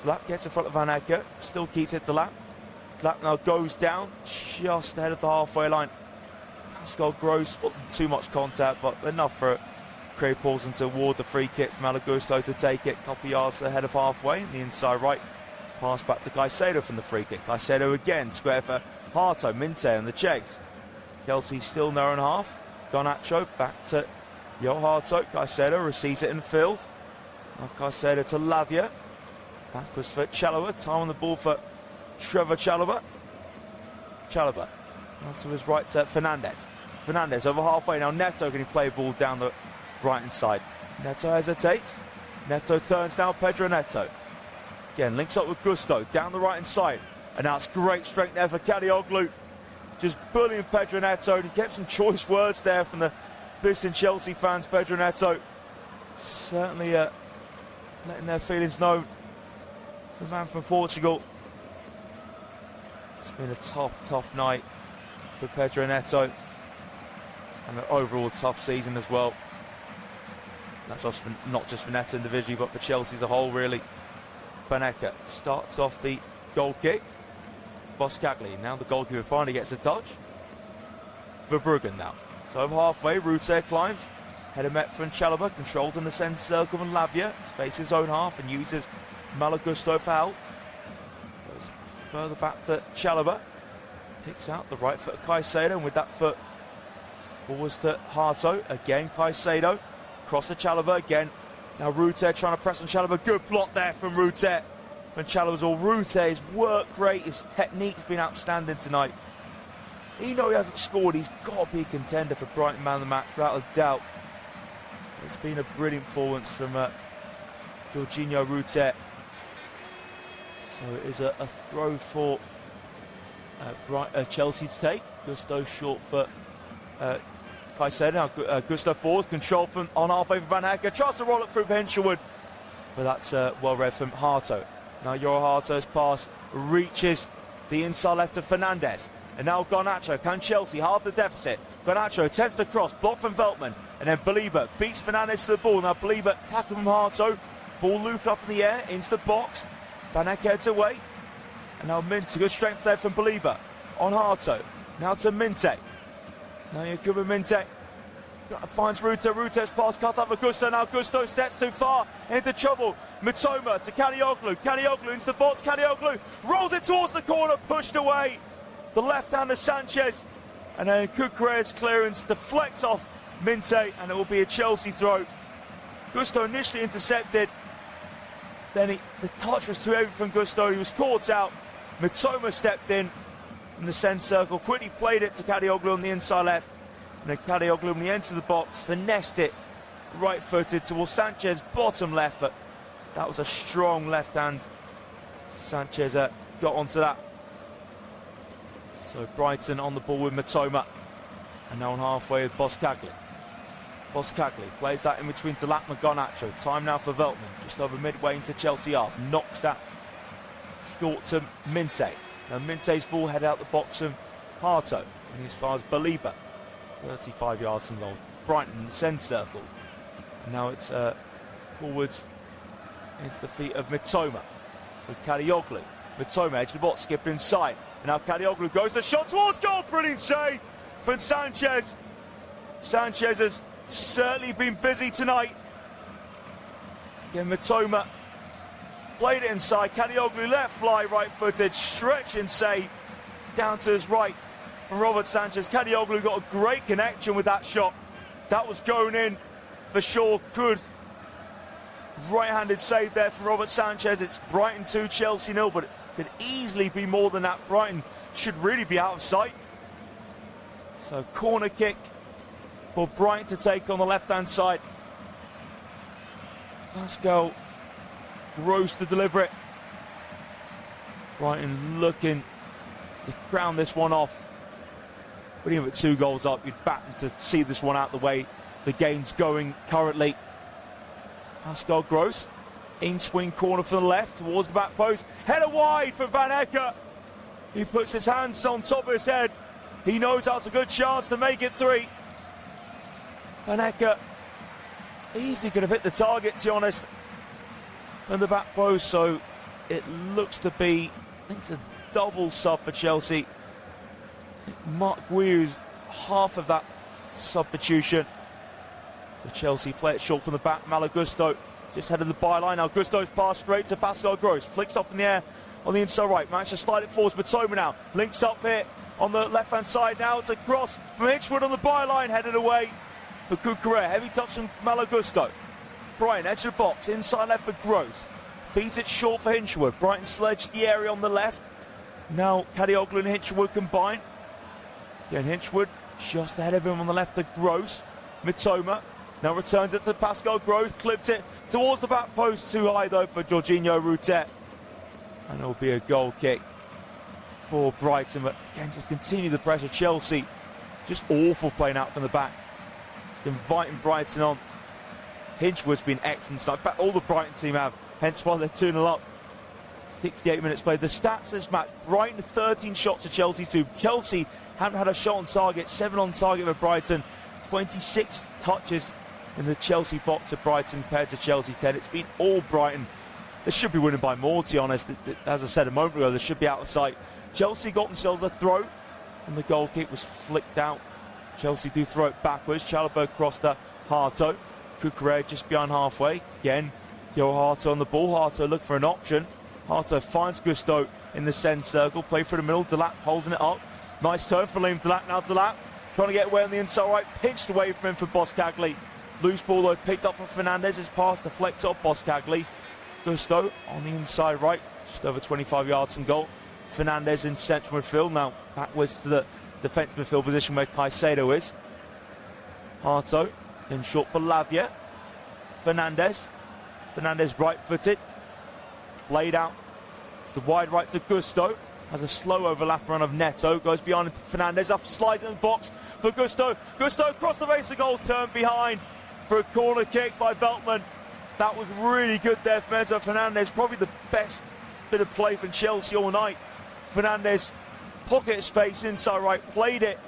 Delap gets in front of Van Acker. Still keeps it Delap. Delap now goes down just ahead of the halfway line. Pascal Gross wasn't too much contact, but enough for Craig Pawson to award the free kick from Alagusto to take it a couple yards ahead of halfway. In the inside right, pass back to Caicedo from the free kick. Caicedo again, square for Hato, Minte and the Checks. Chelsea still in their own half. Garnacho back to Hato. Caicedo receives it in field. Now Caicedo to Lavia. Backwards for Chalobah. Time on the ball for Trevor Chalobah. Chalobah now to his right to Fernandez. Fernandez over halfway. Now Neto can he play a ball down the right hand side. Neto hesitates. Neto turns down Pedro Neto. Again links up with Gusto down the right hand side. And now it's great strength there for Kalioglu. Just bullying Pedro Neto. He gets some choice words there from the Vissing Chelsea fans. Pedro Neto certainly letting their feelings known. It's the man from Portugal. It's been a tough night for Pedro Neto. And an overall tough season as well. That's not just for Neto individually, but for Chelsea as a whole, really. Baneka starts off the goal kick. Boskagli, now the goalkeeper finally gets a touch. Verbruggen now. So over halfway, Ruter climbs. Header met from Chalobah, controlled in the centre circle from Lavia. Faces his own half and uses Malo Gusto for help. Goes further back to Chalobah. Picks out the right foot of Caicedo, and with that foot forwards to Harto. Again, Caicedo. Cross to Chalobah again. Now Rutte trying to press on Chalobah. Good block there from Rutte. From Chalobah's all. Rutte, his work rate, his technique's been outstanding tonight. Even though he hasn't scored, he's got to be a contender for Brighton man of the match, without a doubt. It's been a brilliant performance from Jorginho Rutte. So it is a throw for Chelsea to take. Gusto short for Caicedo. Now Gusto forward, control from on halfway for Van Hecke. Tries to roll it through Hinchelwood, but that's well read from Harto. Now João Harto's pass reaches the inside left of Fernandes. And now Garnacho, can Chelsea halve the deficit? Garnacho attempts the cross, blocked from Veltman, and then Belieber beats Fernandes to the ball. Now Belieber tackling from Harto, ball looped up in the air, into the box. Van Hecke heads away, and now Minte, good strength there from Belieber on Harto. Now to Minte. Now Yakuba Minte finds Rutte. Rutte's pass cut up for Gusto. Now Gusto steps too far into trouble. Mitoma to Kadioglu. Kadioglu into the box. Kadioglu rolls it towards the corner, pushed away. The left-hander Sanchez, and then Cucurella's clearance deflects off Minte, and it will be a Chelsea throw. Gusto initially intercepted, then the touch was too heavy from Gusto. He was caught out. Mitoma stepped in the centre circle, quickly played it to Kadioglu on the inside left, and then Kadioglu, when he entered the box, finessed it right-footed towards Sanchez, bottom left. But that was a strong left hand. Sanchez got onto that. So Brighton on the ball with Mitoma, and now on halfway with Boskagli. Boskagli plays that in between Delap and Garnacho. Time now for Veltman, just over midway into Chelsea half. Knocks that short to Minte. Now Minte's ball head out the box from Harto, and as far as Belieber, 35 yards from goal. Brighton in the centre circle. And now it's forwards into the feet of Mitoma with Kadioglu. Mitoma edge of the box, skip inside. And now Kadioglu goes the shot towards goal. Brilliant save from Sanchez. Sanchez has certainly been busy tonight. Again, Mitoma played it inside. Kadioglu let fly right-footed, stretch and save down to his right from Robert Sanchez. Kadioglu got a great connection with that shot. That was going in for sure. Good right-handed save there from Robert Sanchez. It's Brighton 2, Chelsea 0, but it could easily be more than that. Brighton should really be out of sight. So corner kick for Brighton to take on the left-hand side. Pascal Gross to deliver it. Brighton looking to crown this one off. But even with 2 goals up, you'd back them to see this one out the way the game's going currently. Pascal Gross, in swing corner for the left, towards the back post. Header wide for Van Hecke. He puts his hands on top of his head. He knows that's a good chance to make it 3. Van Hecke easily could have hit the target, to be honest, and the back post. So it looks to be, I think it's a double sub for Chelsea. Mark Guiu's half of that substitution. So Chelsea play it short from the back. Malo Gusto just headed the byline. Now Gusto's pass straight to Pascal Gross. Flicks up in the air on the inside right. Managed to slide it forwards. Mitoma now links up here on the left-hand side. Now it's a cross from Hinchelwood on the byline. Headed away for Cucurella. Heavy touch from Malo Gusto. Brighton edge of the box. Inside left for Gross. Feeds it short for Hinchelwood. Brighton sledged the area on the left. Now Kadioglu and Hinchelwood combine. Again, Hinchelwood just ahead of him on the left to Gross. Mitoma now returns it to Pascal Gross. Clipped it towards the back post. Too high though for Jorginho Rutte. And it will be a goal kick for Brighton. But again, just continue the pressure. Chelsea just awful playing out from the back. Just inviting Brighton on. Hinchelwood's been excellent. In fact, all the Brighton team have. Hence why they're 2-0 up. 68 minutes played. The stats this match: Brighton 13 shots to Chelsea 2. Chelsea haven't had a shot on target. 7 on target for Brighton. 26 touches in the Chelsea box of Brighton compared to Chelsea's 10. It's been all Brighton. They should be winning by more, to be honest. As I said a moment ago, they should be out of sight. Chelsea got themselves a throw, and the goal kick was flicked out. Chelsea do throw it backwards. Chalobah crossed to Harto. Cucurella just behind halfway. Again, João Harto on the ball. Harto looking for an option. Harto finds Gusto in the centre circle. Play through the middle. Delap holding it up. Nice turn for Liam Delap. Now Delap trying to get away on the inside right. Pinched away from him for Boskagli. Loose ball though picked up from Fernandez. His pass deflects off Boskagli. Gusto on the inside right. Just over 25 yards from goal. Fernandez in central midfield. Now backwards to the defensive midfield position where Caicedo is. Harto in short for Lavia. Fernandez right-footed. Played out. It's the wide right to Gusto. Has a slow overlap run of Neto. Goes behind Fernandez. Up slides in the box for Gusto. Gusto across the base of goal. Turn behind for a corner kick by Veltman. That was really good there for Enzo Fernandez. Probably the best bit of play from Chelsea all night. Fernandez, pocket space inside right. Played it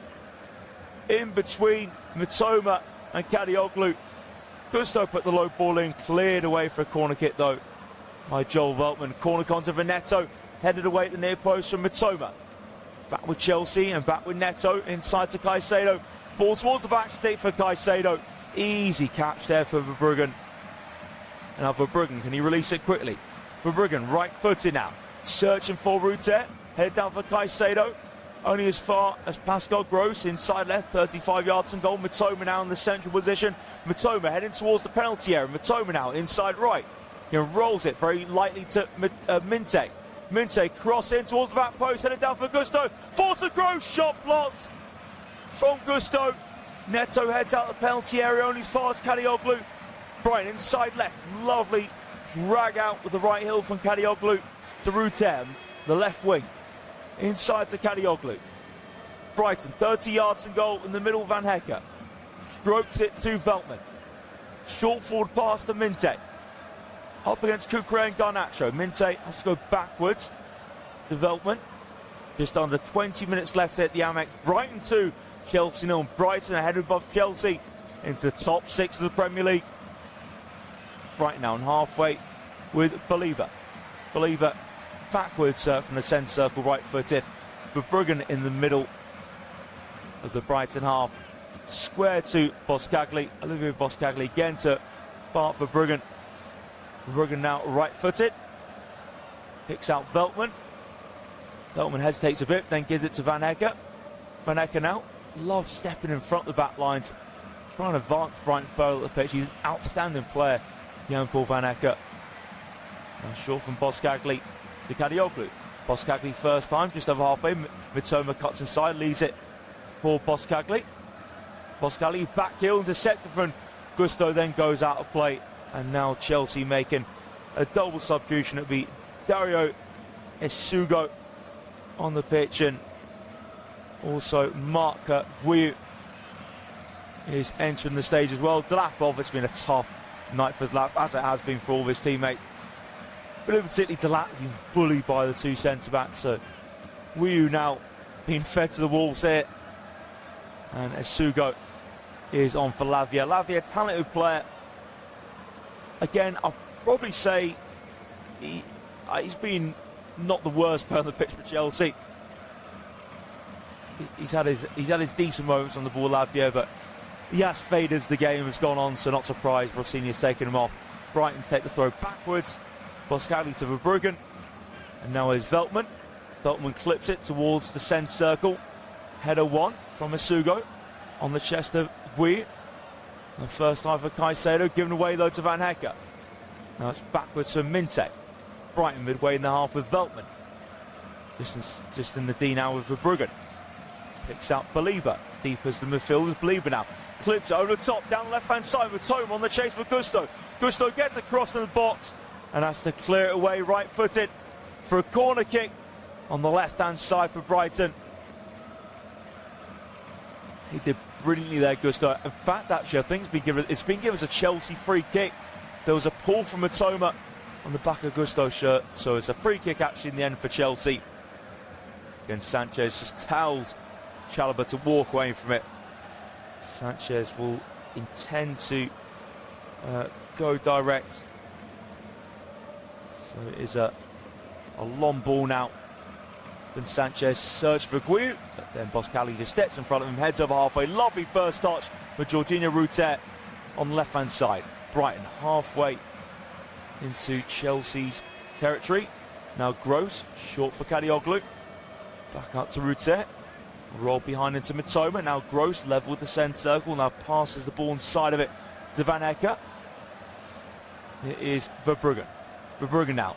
in between Mitoma and Kadioglu. Gusto put the low ball in. Cleared away for a corner kick though by Joel Veltman. Corner contact for Neto. Headed away at the near post from Mitoma. Back with Chelsea and back with Neto. Inside to Caicedo. Ball towards the back stick for Caicedo. Easy catch there for Verbruggen. And now Verbruggen, can he release it quickly? Verbruggen, right footed now. Searching for Ruter. Head down for Caicedo. Only as far as Pascal Gross. Inside left, 35 yards from goal. Mitoma now in the central position. Mitoma heading towards the penalty area. Mitoma now inside right. He rolls it very lightly to Minte. Minte cross in towards the back post. Headed down for Gusto. Force of Gross. Shot blocked from Gusto. Neto heads out the penalty area. Only as far as Kadioglu. Brighton inside left. Lovely drag out with the right heel from Kadioglu to Rutem, the left wing. Inside to Kadioglu. Brighton, 30 yards from goal in the middle. Van Hecker strokes it to Veltman. Short forward pass to Minte. Up against Kukre and Garnacho. Minte has to go backwards to Veltman. Just under 20 minutes left at the Amex. Brighton 2, Chelsea 0. Brighton ahead above Chelsea into the top 6 of the Premier League. Brighton now on halfway with Belieber. Belieber backwards from the centre circle, right-footed. Verbruggen in the middle of the Brighton half. Square to Boskagli. Olivier Boskagli again to Bart Verbruggen. Verbruggen now right-footed. Picks out Veltman. Veltman hesitates a bit, then gives it to Van Hecker. Van Hecker now loves stepping in front of the back lines, trying to advance Brighton further up the pitch. He's an outstanding player, Jan-Paul Van Hecker. Now short from Boskagli to Kadioglu. Boskagli first time, just over halfway. Mitoma cuts inside, leaves it for Boskagli. Boskagli back heel, intercepted from Gusto, then goes out of play. And now Chelsea making a double substitution. It'll be Dario Esugo on the pitch, and also Marc Guiu is entering the stage as well. Delapov, it's been a tough night for Delap, as it has been for all of his teammates. But particularly Delap has been bullied by the two centre-backs. So Guiu now being fed to the wolves here. And Esugo is on for Lavia. Lavia, talented player. Again, I'll probably say he's been not the worst player on the pitch for Chelsea. He's had his decent moments on the ball, Lavia, but he has faded as the game has gone on, so not surprised Rossini's taken him off. Brighton take the throw backwards. Boskagli to Verbruggen. And now is Veltman. Veltman clips it towards the centre circle. Header one from Esugo on the chest of Guiu. The first time for Caicedo, given away though to Van Hecker. Now it's backwards to Minte. Brighton midway in the half with Veltman. Just in the D now with Verbruggen. Picks out Belieber. Deep as the midfield is Belieber now. Clips it over the top, down the left-hand side with Toma on the chase for Gusto. Gusto gets across in the box and has to clear it away right-footed for a corner kick on the left-hand side for Brighton. He did brilliantly there, Gusto. In fact, actually, I think it's been given as a Chelsea free kick. There was a pull from Mitoma on the back of Gusto's shirt, so it's a free kick actually in the end for Chelsea. Again, Sanchez just tells Chalobah to walk away from it. Sanchez will intend to go direct. So it is a long ball now. Then Sanchez search for Guiu, but then Boskagli just steps in front of him, heads over halfway. Lovely first touch for Jorginho Ruter on the left-hand side. Brighton halfway into Chelsea's territory. Now Gross, short for Kadioglu. Back up to Ruter. Roll behind into Mitoma. Now Gross level with the centre circle. Now passes the ball inside of it to Van Hecke. It is Verbruggen. Verbruggen now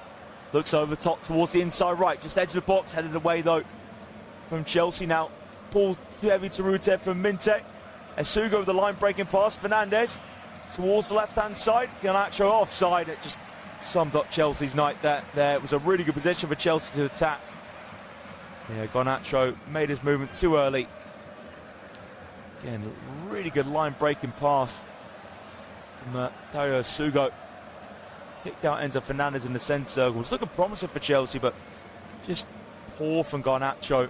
looks over top towards the inside right. Just edge of the box. Headed away though from Chelsea now. Ball too heavy to Rutte from Minte. Esugo with the line breaking pass. Fernandez towards the left hand side. Garnacho offside. It just summed up Chelsea's night there. It was a really good position for Chelsea to attack. Yeah, Garnacho made his movement too early. Again, really good line breaking pass from Dario Esugo. Kicked out ends of Fernandez in the centre circle. It's looking promising for Chelsea, but just poor from Garnacho,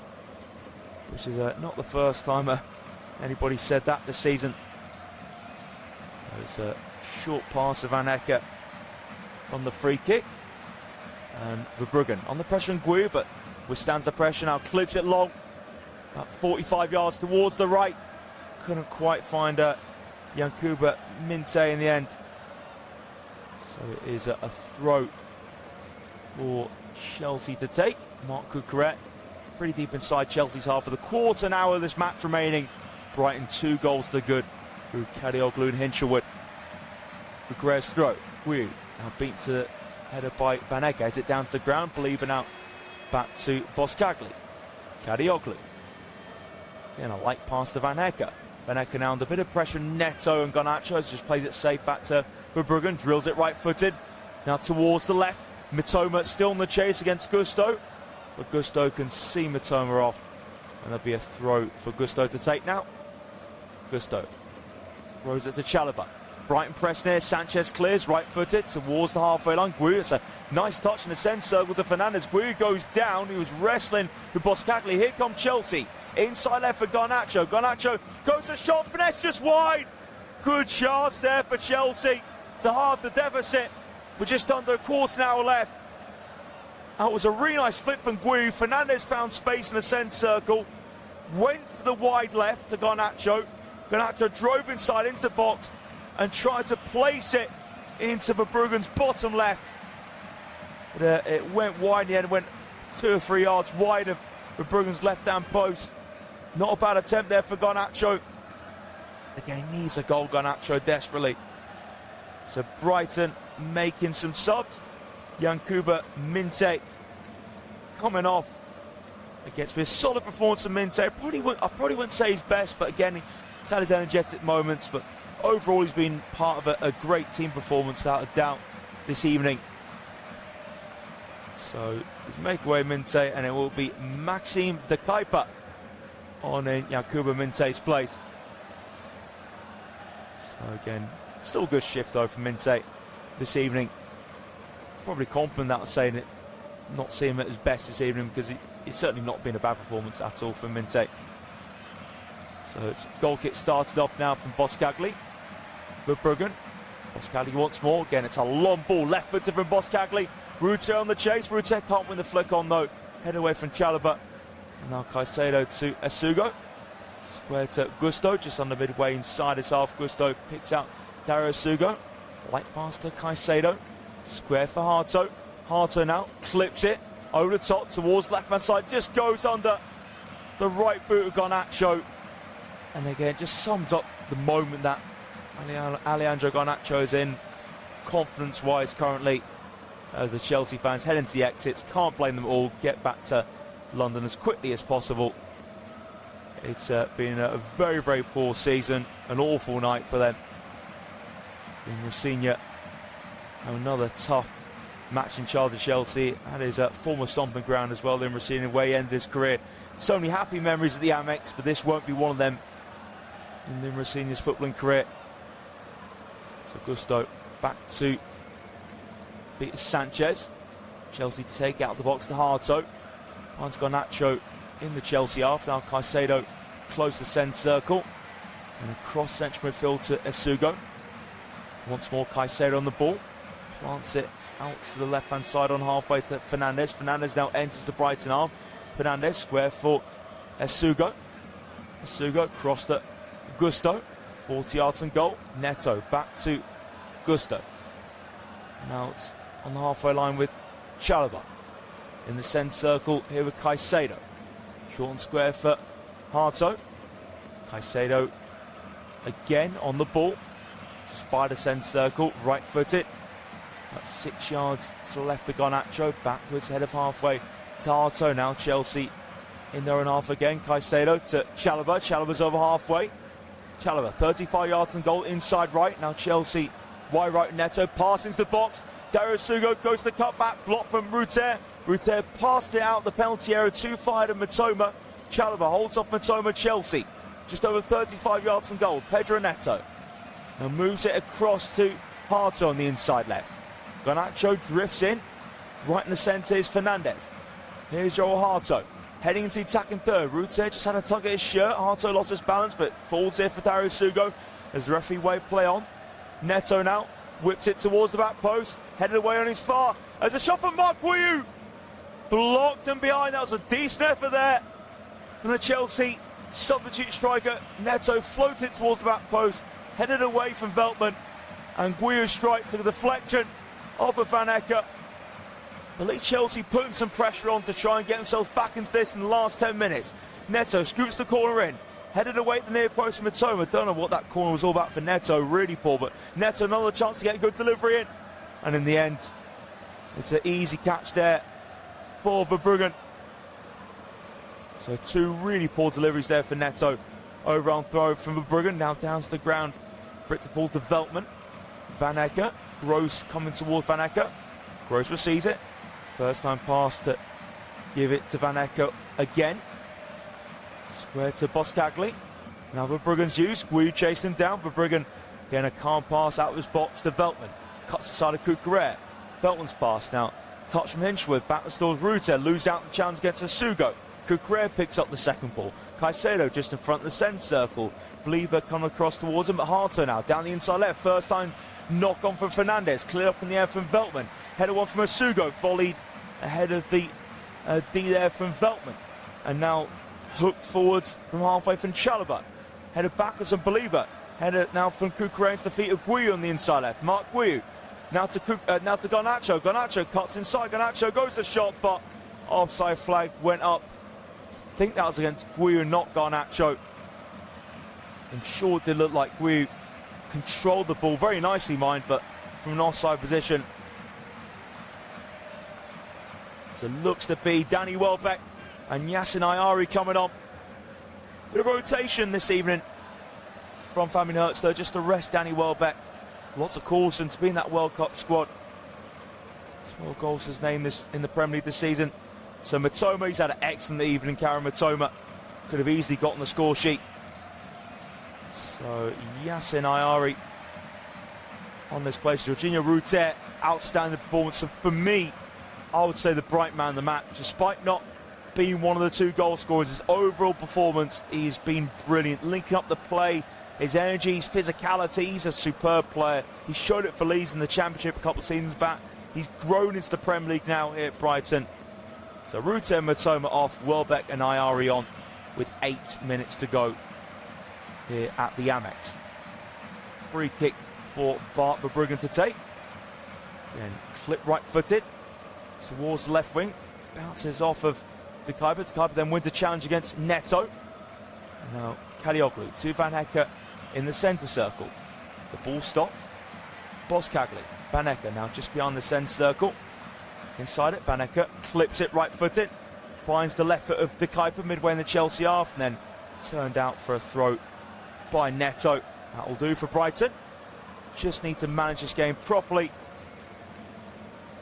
which is not the first time anybody said that this season. So it's a short pass of Van Hecke on the free kick. And Verbruggen on the pressure on Guy, but withstands the pressure now, clips it long. About 45 yards towards the right. Couldn't quite find Yankuba Minte in the end. So it is a throw for Chelsea to take. Marc Cucurella pretty deep inside Chelsea's half of the quarter now of this match remaining. Brighton 2 goals to good through Kadioglu and Hinshelwood. Cucurella's throw. Guy now beat to the header by Van Hecke. Has it down to the ground. Believer now back to Boskagli. Kadioglu. Again, a light pass to Van Hecke. Van Hecke now under a bit of pressure. Neto and Garnacho just plays it safe back to Verbruggen. Drills it right-footed. Now towards the left. Mitoma still in the chase against Gusto. But Gusto can see Mitoma off. And there'll be a throw for Gusto to take now. Gusto throws it to Chalobah. Brighton press near. Sanchez clears right-footed towards the halfway line. Guy, it's a nice touch in the centre circle to Fernandez. Guy goes down. He was wrestling with Boskagli. Here comes Chelsea. Inside left for Garnacho. Garnacho goes a shot. Finesse just wide. Good chance there for Chelsea to halve the deficit. We're just under a quarter an hour left. That was a really nice flip from Guy. Fernandez found space in the centre circle. Went to the wide left to Garnacho. Garnacho drove inside into the box and tried to place it into Verbruggen's bottom left. But, it went wide in the end. Went 2 or 3 yards wide of Verbruggen's left-hand post. Not a bad attempt there for Garnacho. Again, he needs a goal, Garnacho, desperately. So Brighton making some subs. Yankuba Minte coming off against a solid performance from Minte. I probably wouldn't say his best, but again, he's had his energetic moments. But overall, he's been part of a great team performance, without a doubt, this evening. So he's make away Minte, and it will be Maxime de Kuyper on in Yankuba Minte's place. So again, still a good shift though from Minte this evening. Probably compliment that, saying it, not seeing him at his best this evening, because it's certainly not been a bad performance at all from Minte. So it's goal kick started off now from Boskagli. Verbruggen. Boskagli once more. Again, it's a long ball, left footed from Boskagli. Rutte on the chase. Rutte can't win the flick on though. Head away from Chalobah. And now Caicedo to Esugo. Square to Gusto, just under midway inside his half. Gusto picks out Dario Esugo. Light pass to Caicedo. Square for Harto. Harto now clips it over the top towards left hand side. Just goes under the right boot of Garnacho. And again, just sums up the moment that Alejandro Garnacho is in, confidence-wise currently. As the Chelsea fans head into the exits, can't blame them all. Get back to London as quickly as possible. It's been a very, very poor season, an awful night for them. In Rosinha, another tough match in charge of Chelsea. At his former stomping ground as well, in Rosinha, where he ended his career. So many happy memories at the Amex, but this won't be one of them in Rosinha's footballing career. So Gusto back to Sanchez. Chelsea take out the box to Harto. Finds Garnacho in the Chelsea half. Now Caicedo close to centre circle. And across central midfield to Esugo. Once more Caicedo on the ball. Plants it out to the left-hand side on halfway to Fernandez. Fernandez now enters the Brighton arm. Fernandez square for Esugo. Esugo crossed to Gusto. 40 yards and goal. Neto back to Gusto. Now it's on the halfway line with Chalobah. In the centre circle here with Caicedo. Short and square for Harto. Caicedo again on the ball. Just by the centre circle, right-footed. About 6 yards to the left of Garnacho, backwards, head of halfway to Harto. Now Chelsea in their own half again. Caicedo to Chalobah. Chalobah's over halfway. Chalobah, 35 yards and goal, inside right. Now Chelsea, wide right, Neto, pass into the box. Dario Sugo goes to cut back, block from Ruter. Ruter passed it out the penalty area, too far to Mitoma. Chalobah holds off Mitoma. Chelsea, just over 35 yards and goal. Pedro Neto now moves it across to Harto on the inside left. Garnacho drifts in. Right in the centre is Fernandez. Here's Joel Harto. Heading into the attacking third. Ruter just had a tug at his shirt. Harto lost his balance, but falls here for Dario Sugo as the referee wave play on. Neto now whips it towards the back post. Headed away on his far. There's a shot from Mark Guiu. Blocked and behind. That was a decent effort there. And the Chelsea substitute striker Neto floated towards the back post. Headed away from Veltman. And Guiu's strike to the deflection off of Van Ecke. The League Chelsea putting some pressure on to try and get themselves back into this in the last 10 minutes. Neto scoops the corner in. Headed away at the near post from Mitoma. Don't know what that corner was all about for Neto. Really poor, but Neto another chance to get a good delivery in. And in the end, it's an easy catch there for Verbruggen. So two really poor deliveries there for Neto. Over on throw from Verbruggen. Now down to the ground for it to fall to Veltman. Van Ecke. Gross coming towards Van Ecke. Gross receives it. First time pass to give it to Van Ecke again. Square to Boskagli. Now Verbruggen's used. Guiu chased him down. Verbruggen getting a calm pass out of his box to Veltman. Cuts the side of Kukurea. Veltman's pass now. Touch from Hinchwood. Back towards Ruter. Lose out the challenge against Asugo. Kukurea picks up the second ball. Caicedo just in front of the centre circle. Belieber coming across towards him, but Harto now down the inside left. First time knock on from Fernandez. Clear up in the air from Veltman. Header one from Asugo. Volleyed ahead of the D there from Veltman. And now hooked forwards from halfway from Chalobah. Headed backwards from Belieber. Header now from Kukurea into the feet of Guiu on the inside left. Mark Guiu. Now to Garnacho. Garnacho cuts inside. Garnacho goes to shot, but offside flag went up. I think that was against Guiu, not Garnacho. And sure it did look like Guiu controlled the ball very nicely, mind, but from an offside position. So looks to be Danny Welbeck and Yasin Ayari coming on. Bit of rotation this evening from Fabian Herzler just to rest Danny Welbeck. Lots of caution to be in that World Cup squad. 12 goals his name this in the Premier League this season. So Mitoma, he's had an excellent evening. Karim Mitoma could have easily gotten the score sheet. So Yasin Ayari on this place. Jorginho Ruter, outstanding performance. And for me, I would say the bright man of the match. Despite not being one of the two goal scorers, his overall performance, he's been brilliant. Linking up the play, his energy, his physicality, he's a superb player. He showed it for Leeds in the Championship a couple of seasons back. He's grown into the Premier League now here at Brighton. So Ruter and Mitoma off, Welbeck and Ayari on with 8 minutes to go here at the Amex. Free kick for Bart Verbruggen to take. Then clip right-footed towards the left wing. Bounces off of De Kuyper. De Kuyper then wins a challenge against Neto. And now Kalioglu to Van Ecke in the centre circle. The ball stopped. Boskagli. Van Ecke now just behind the centre circle. Inside it, Van Ecke clips it right-footed. Finds the left foot of De Kuyper midway in the Chelsea half, and then turned out for a throw by Neto. That will do for Brighton. Just need to manage this game properly.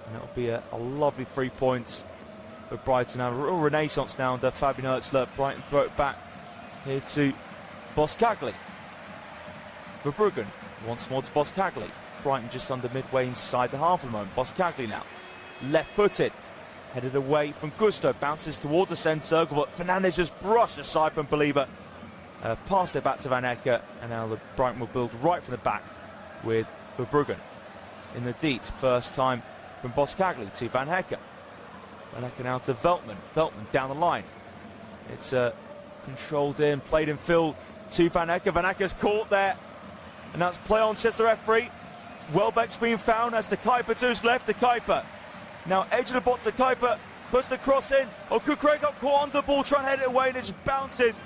And it'll be a lovely 3 points for Brighton. Now, a real renaissance now under Fabian Herzler. Brighton throw it back here to Boskagli. Verbruggen once more to Boskagli. Brighton just under midway inside the half at the moment. Boskagli now. Left-footed. Headed away from Gusto. Bounces towards the centre circle, but Fernandez just brushed aside from Belieber. Passed it back to Van Ecke, and now the Brighton will build right from the back with Verbruggen in the deet. First time from Boskagli to Van Ecke. Van Ecke now to Veltman. Veltman down the line. It's controlled in, played in field to Van Ecke. Van Ecke's caught there, and that's play on, says the referee. Welbeck's being found as De Kuyper to his left. De Kuyper now edge of the box. De Kuyper puts the cross in. Oh, Kukurea got caught on the ball, trying to head it away, and it just bounces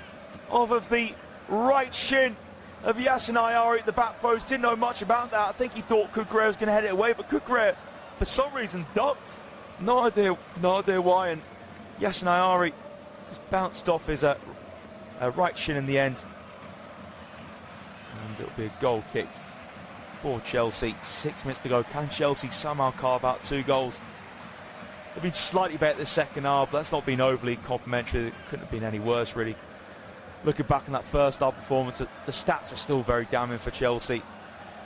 off of the right shin of Yasin Ayari at the back post. Didn't know much about that. I think he thought Kukurea was going to head it away, but Kukurea, for some reason, ducked. No idea why. And Yasin Ayari just bounced off his right shin in the end. And it'll be a goal kick for Chelsea. 6 minutes to go. Can Chelsea somehow carve out 2 goals? They've been slightly better the second half, but that's not been overly complimentary. It couldn't have been any worse, really. Looking back on that first half performance, the stats are still very damning for Chelsea.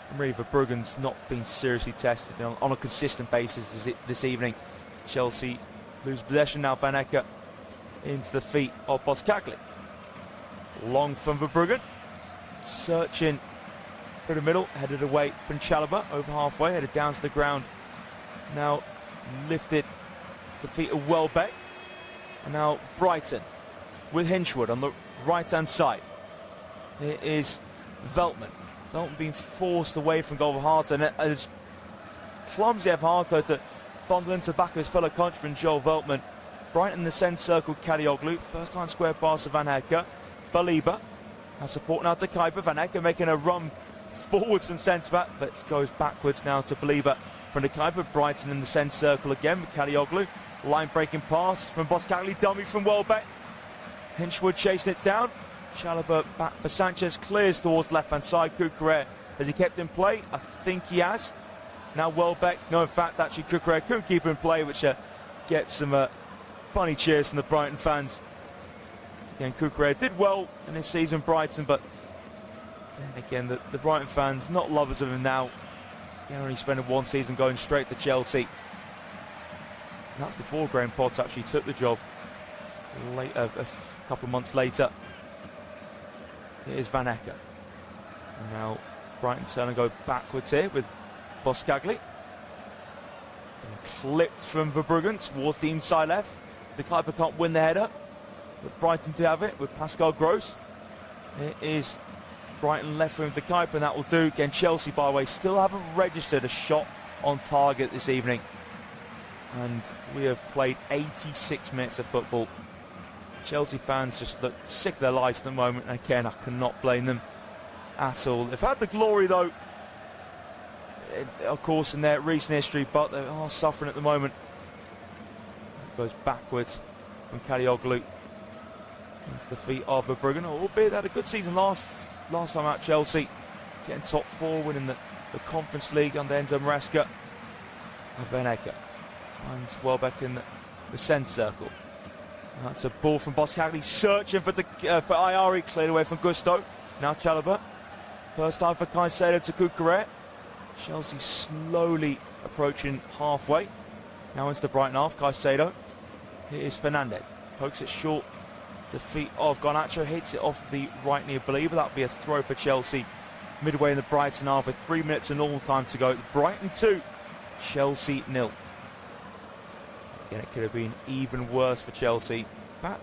And really, Verbruggen's not been seriously tested on a consistent basis this evening. Chelsea lose possession now. Van Ecke into the feet of Boskagli. Long from Verbruggen. Searching for the middle, headed away from Chalobah, over halfway, headed down to the ground. Now lifted to the feet of Welbeck. And now Brighton with Hinchwood on the right-hand side. It is Veltman. Veltman being forced away from goal of Harto, and it's clumsy of Harto to bundle into the back of his fellow countryman Joel Veltman. Brighton in the centre circle, Kadioglu. First time square pass of Van Ecke. Baliba now supporting out to Kuiper. Van Ecke making a run forwards from centre back, but it goes backwards now to Baliba from the Kuiper. Brighton in the centre circle again with Kadioglu. Line breaking pass from Boskagli, dummy from Welbeck. Hinchwood chasing it down. Chalobah back for Sanchez, clears towards left-hand side. Kukurea, has he kept in play? I think he has. Now Welbeck, no, in fact, actually Kukurea couldn't keep in play, which gets some funny cheers from the Brighton fans. Again, Kukurea did well in this season, Brighton, but then again, the Brighton fans, not lovers of him now. Again, only spending 1 season going straight to Chelsea. And that's before Graham Potts actually took the job a couple of months later. Here's Van Ecke. And now Brighton turn and go backwards here with Boskagli. Clipped from Verbruggen towards the inside left. The Kuiper can't win the header, but Brighton do have it with Pascal Gross. It is Brighton left wing with the Kuiper, and that will do. Again, Chelsea, by the way, still haven't registered a shot on target this evening. And we have played 86 minutes of football. Chelsea fans just look sick of their lives at the moment, and again, I cannot blame them at all. They've had the glory, though, of course, in their recent history, but they are suffering at the moment. It goes backwards from Kadioglu into the feet of Verbruggen, albeit they had a good season last time out. Chelsea getting top 4, winning the Conference League under Enzo Maresca. And Van Ecke finds Welbeck in the centre circle. That's a ball from Boskagli, searching for Ayari, cleared away from Gusto. Now Chalobah. First time for Caicedo to Kukurea. Chelsea slowly approaching halfway. Now into the Brighton half, Caicedo. Here is Fernandez. Pokes it short. The feet of Garnacho, hits it off the right knee of Baliba. That'll be a throw for Chelsea midway in the Brighton half with 3 minutes and all time to go. Brighton 2, Chelsea 0. Again, it could have been even worse for Chelsea. That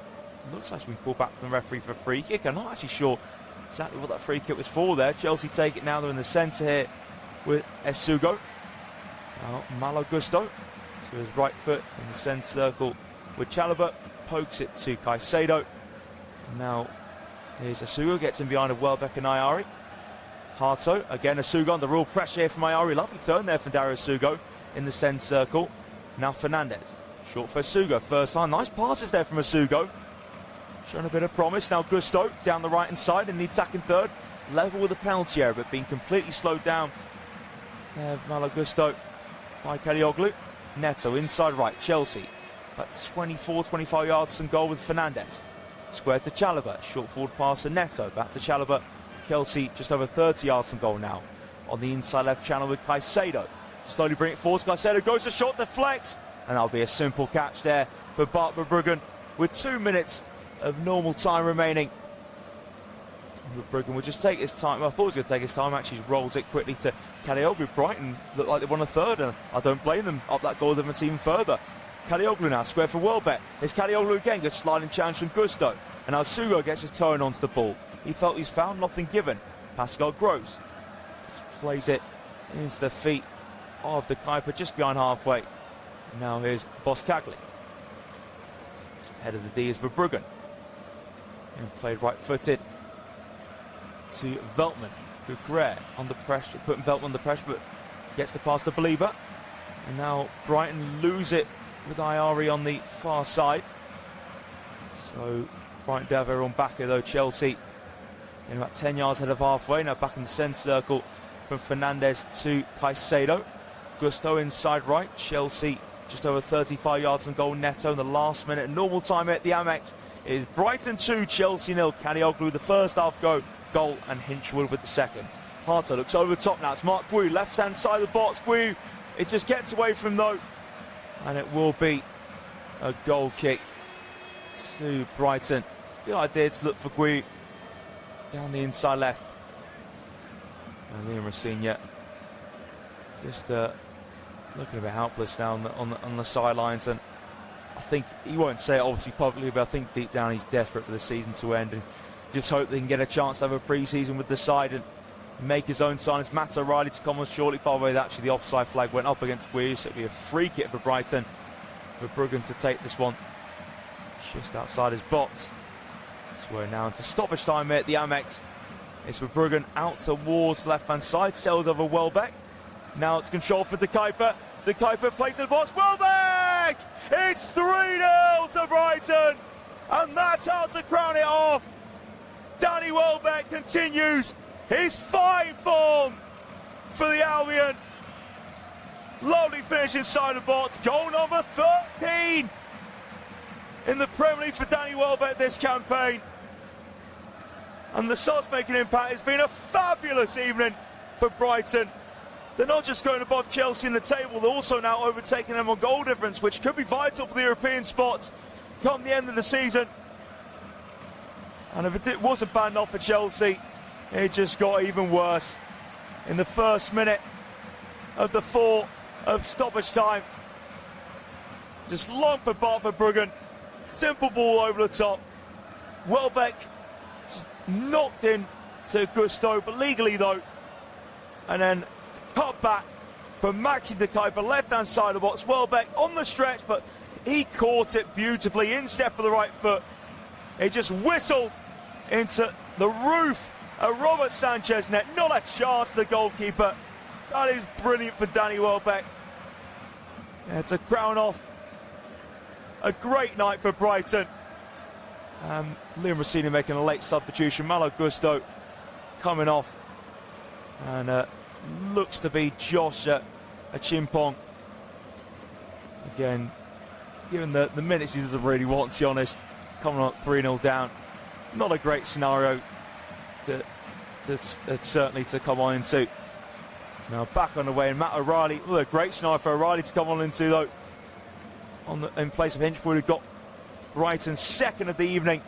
looks like it's been pulled back from the referee for a free kick. I'm not actually sure exactly what that free kick was for there. Chelsea take it now. They're in the centre here with Esugo. Now Malo Gusto to his right foot in the centre circle with Chalobah. Pokes it to Caicedo. And now here's Esugo. Gets in behind of Welbeck and Ayari. Harto. Again, Esugo under real pressure here from Ayari. Lovely turn there from Dario Esugo in the centre circle. Now Fernandez. Short for Esugo, first time. Nice passes there from Esugo. Showing a bit of promise. Now Gusto down the right hand side in the attacking third. Level with the penalty area, but being completely slowed down. Malo Gusto by Kadioglu. Neto inside right. Chelsea about 24-25 yards from goal with Fernandez. Square to Chalobah. Short forward pass to Neto. Back to Chalobah. Chelsea just over 30 yards from goal now. On the inside left channel with Caicedo. Slowly bring it forward. Caicedo goes to shot, deflects. And that'll be a simple catch there for Bart Verbruggen with 2 minutes of normal time remaining. Verbruggen will just take his time. Well, I thought he was going to take his time. Actually rolls it quickly to Kadioglu. Brighton look like they won a third, and I don't blame them. Up that goal difference even further. Kadioglu now, square for Welbeck. It's Kadioglu again. Good sliding challenge from Gusto. And now Sugo gets his turn onto the ball. He felt he's found, nothing given. Pascal Gross just plays it into the feet of the Kuiper just behind halfway. And now here's Boskagli. Just ahead of the D is Verbruggen. And played right-footed to Veltman. Gugre under pressure, putting Veltman under pressure, but gets the pass to Belieber. And now Brighton lose it with Ayari on the far side. So Brighton do have everyone back here though. Chelsea in about 10 yards ahead of halfway. Now back in the centre circle from Fernandez to Caicedo. Gusto inside right. Chelsea just over 35 yards from goal. Neto in the last minute. Normal time at the Amex is Brighton 2, Chelsea 0. Kadioglu the first half goal and Hinchwood with the second. Harter looks over the top now. It's Mark Gui, left hand side of the box. Gui, it just gets away from though. And it will be a goal kick to Brighton. Good idea to look for Gui down the inside left. And Liam Racine yet just looking a bit helpless now on the sidelines, and I think he won't say it obviously publicly, but I think deep down he's desperate for the season to end and just hope they can get a chance to have a pre-season with the side and make his own signings. Matt O'Reilly to come on shortly. By the way, actually the offside flag went up against Guy, so it'll be a free kick for Brighton, for Bruggen to take this one just outside his box. So we're now into stoppage time at the Amex. It's for Bruggen out towards left-hand side, sails over Welbeck. Now it's controlled for De Kuyper. De Kuyper plays in the box. Welbeck! It's 3-0 to Brighton, and that's how to crown it off. Danny Welbeck continues his fine form for the Albion. Lovely finish inside the box. Goal number 13 in the Premier League for Danny Welbeck this campaign. And the subs making impact. It's been a fabulous evening for Brighton. They're not just going above Chelsea in the table, they're also now overtaking them on goal difference, which could be vital for the European spots come the end of the season. And if it wasn't bad enough for Chelsea, it just got even worse. In the first minute of the 4 of stoppage time, just long for Bruggen, simple ball over the top. Welbeck just knocked in to Gusto, but legally though, and then cut back from Maxi De Kuyper, left-hand side of the box. Welbeck on the stretch, but he caught it beautifully, instep of the right foot. It just whistled into the roof of Robert Sanchez net. Not a chance to the goalkeeper. That is brilliant for Danny Welbeck. Yeah, to crown off a great night for Brighton. Liam Racine making a late substitution. Malo Gusto coming off. And looks to be Josh Achimpong. Again, given the minutes he doesn't really want, to be honest, coming up 3-0 down. Not a great scenario certainly to come on into. Now back on the way, and Matt O'Reilly, well, a great scenario for O'Reilly to come on into though. In place of Hinchwood, who got Brighton's second of the evening.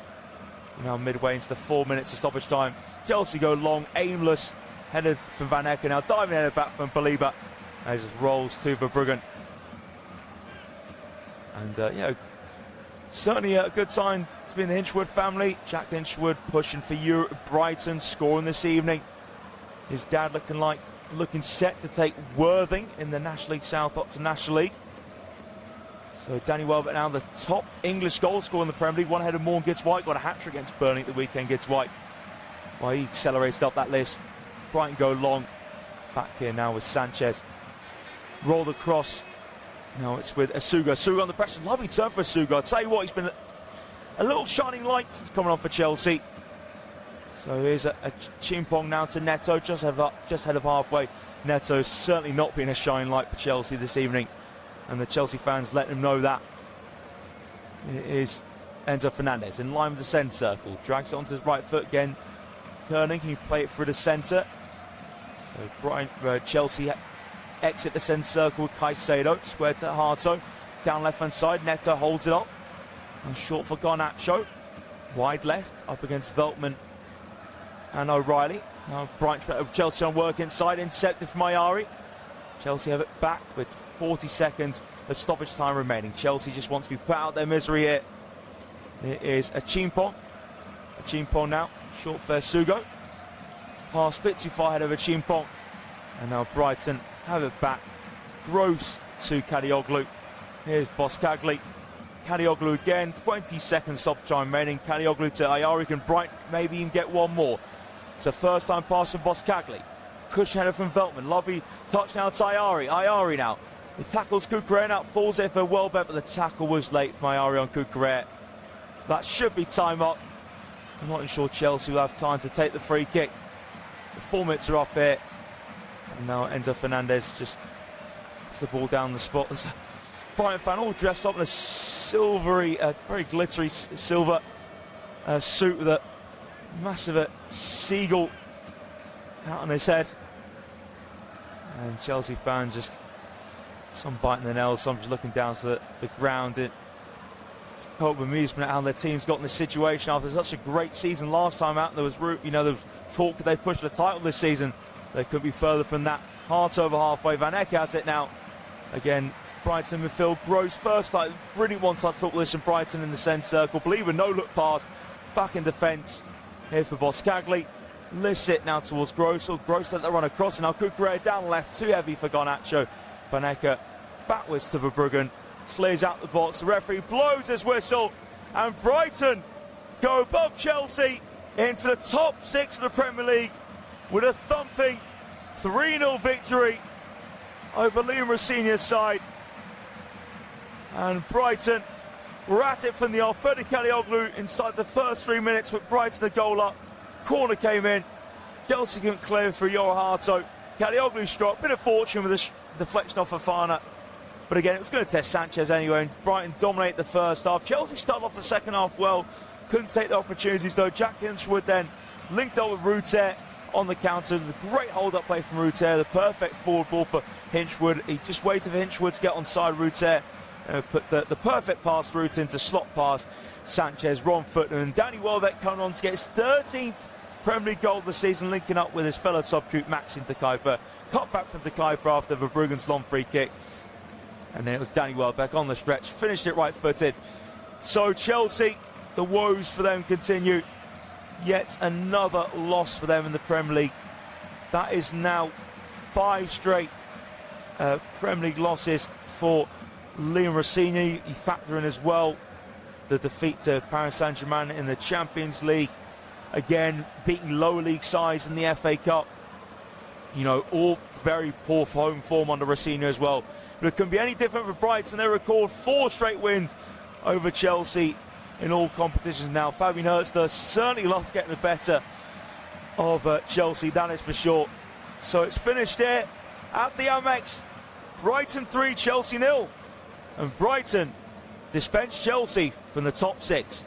Now midway into the 4 minutes of stoppage time. Chelsea go long, aimless, headed from Van Ecke, now diving headed back from Belieber. As it rolls to Verbruggen. And certainly a good sign to be in the Hinchwood family. Jack Hinchwood pushing for Brighton, scoring this evening. His dad looking set to take Worthing in the National League South up to National League. So Danny Welbeck now the top English goal scorer in the Premier League, one ahead of Morgan Gibbs-White. Got a hat-trick against Burnley at the weekend, Gibbs-White. Well, he accelerated up that list. Brighton go long. Back here now with Sanchez. Rolled across. Now it's with Asuga. Asuga on the pressure. Lovely turn for Asuga. I'll tell you what, he's been a little shining light coming on for Chelsea. So here's a Chimpong now to Neto, just ahead of halfway. Neto certainly not being a shining light for Chelsea this evening. And the Chelsea fans let him know that. It is Enzo Fernandez in line with the centre circle. Drags it onto his right foot again. Turning, can you play it through the centre? So Chelsea exit the centre circle with Caicedo. Square to Harto. Down left-hand side, Neto holds it up. And short for Garnacho. Wide left, up against Veltman and O'Reilly. Now Chelsea on work inside, intercepted from Ayari. Chelsea have it back with 40 seconds of stoppage time remaining. Chelsea just wants to be put out their misery here. It is Achimpong. Achimpong now, short for Sugo. Pass bit too far ahead of Achimpong. And now Brighton have it back. Gross to Kadioglu. Here's Boskagli. Kalioglu again. 20-second stop time remaining. Kalioglu to Ayari. Can Brighton maybe even get one more? It's a first-time pass from Boskagli. Cushion header from Veltman. Lovely touch now to Ayari. Ayari now. He tackles Kukurea out. Falls there for Welbeck, but the tackle was late from Ayari on Kukurea. That should be time up. I'm not sure Chelsea will have time to take the free kick. The 4 minutes are up here. And now Enzo Fernandez just puts the ball down the spot. There's a Brighton fan all dressed up in a silvery, very glittery silver suit with a massive seagull out on his head. And Chelsea fans just, some biting their nails, some just looking down to the ground in hope of amusement at how their team's got in this situation after such a great season last time out. There was talk that they pushed the title this season. They could be further from that. Hart over halfway. Van Eck has it now. Again, Brighton midfield. Gross first time. Really one-touch footballist from Brighton in the centre circle. Believe a no-look pass. Back in defence. Here for Boskagli. Lifts it now towards Gross. Gross let that run across. And now Kukurea down left. Too heavy for Garnacho. Van Eck backwards to Verbruggen. Clears out the box. The referee blows his whistle. And Brighton go above Chelsea into the top 6 of the Premier League with a thumping 3-0 victory over Liam Rosenior's side. And Brighton were at it from the off. Fede Kalioglu inside the first 3 minutes with Brighton the goal up. Corner came in. Chelsea couldn't clear for Yorahato. Kalioglu struck. Bit of fortune with a deflection off Fofana. But again, it was going to test Sanchez anyway. And Brighton dominate the first half. Chelsea started off the second half well. Couldn't take the opportunities though. Jack Hinchwood then linked up with Ruter on the counter. The great hold-up play from Ruter. The perfect forward ball for Hinchwood. He just waited for Hinchwood to get onside Ruter. Put the perfect pass route into slot pass. Sanchez, Ron Footman, and Danny Welbeck coming on to get his 13th Premier League goal of the season, linking up with his fellow substitute Maxim De Kuyper. Cut back from De Kuyper after Verbruggen's long free kick. And then it was Danny Welbeck on the stretch, finished it right-footed. So Chelsea, the woes for them continue. Yet another loss for them in the Premier League. That is now 5 straight Premier League losses for Liam Rosenior. You factor in as well the defeat to Paris Saint-Germain in the Champions League. Again, beating lower league sides in the FA Cup. You know, all very poor home form under Rosenior as well. But it couldn't be any different for Brighton. They record 4 straight wins over Chelsea in all competitions now. Fabian Hurster certainly loves getting the better of Chelsea, that is for sure. So it's finished here at the Amex. Brighton 3, Chelsea 0. And Brighton dispense Chelsea from the top 6.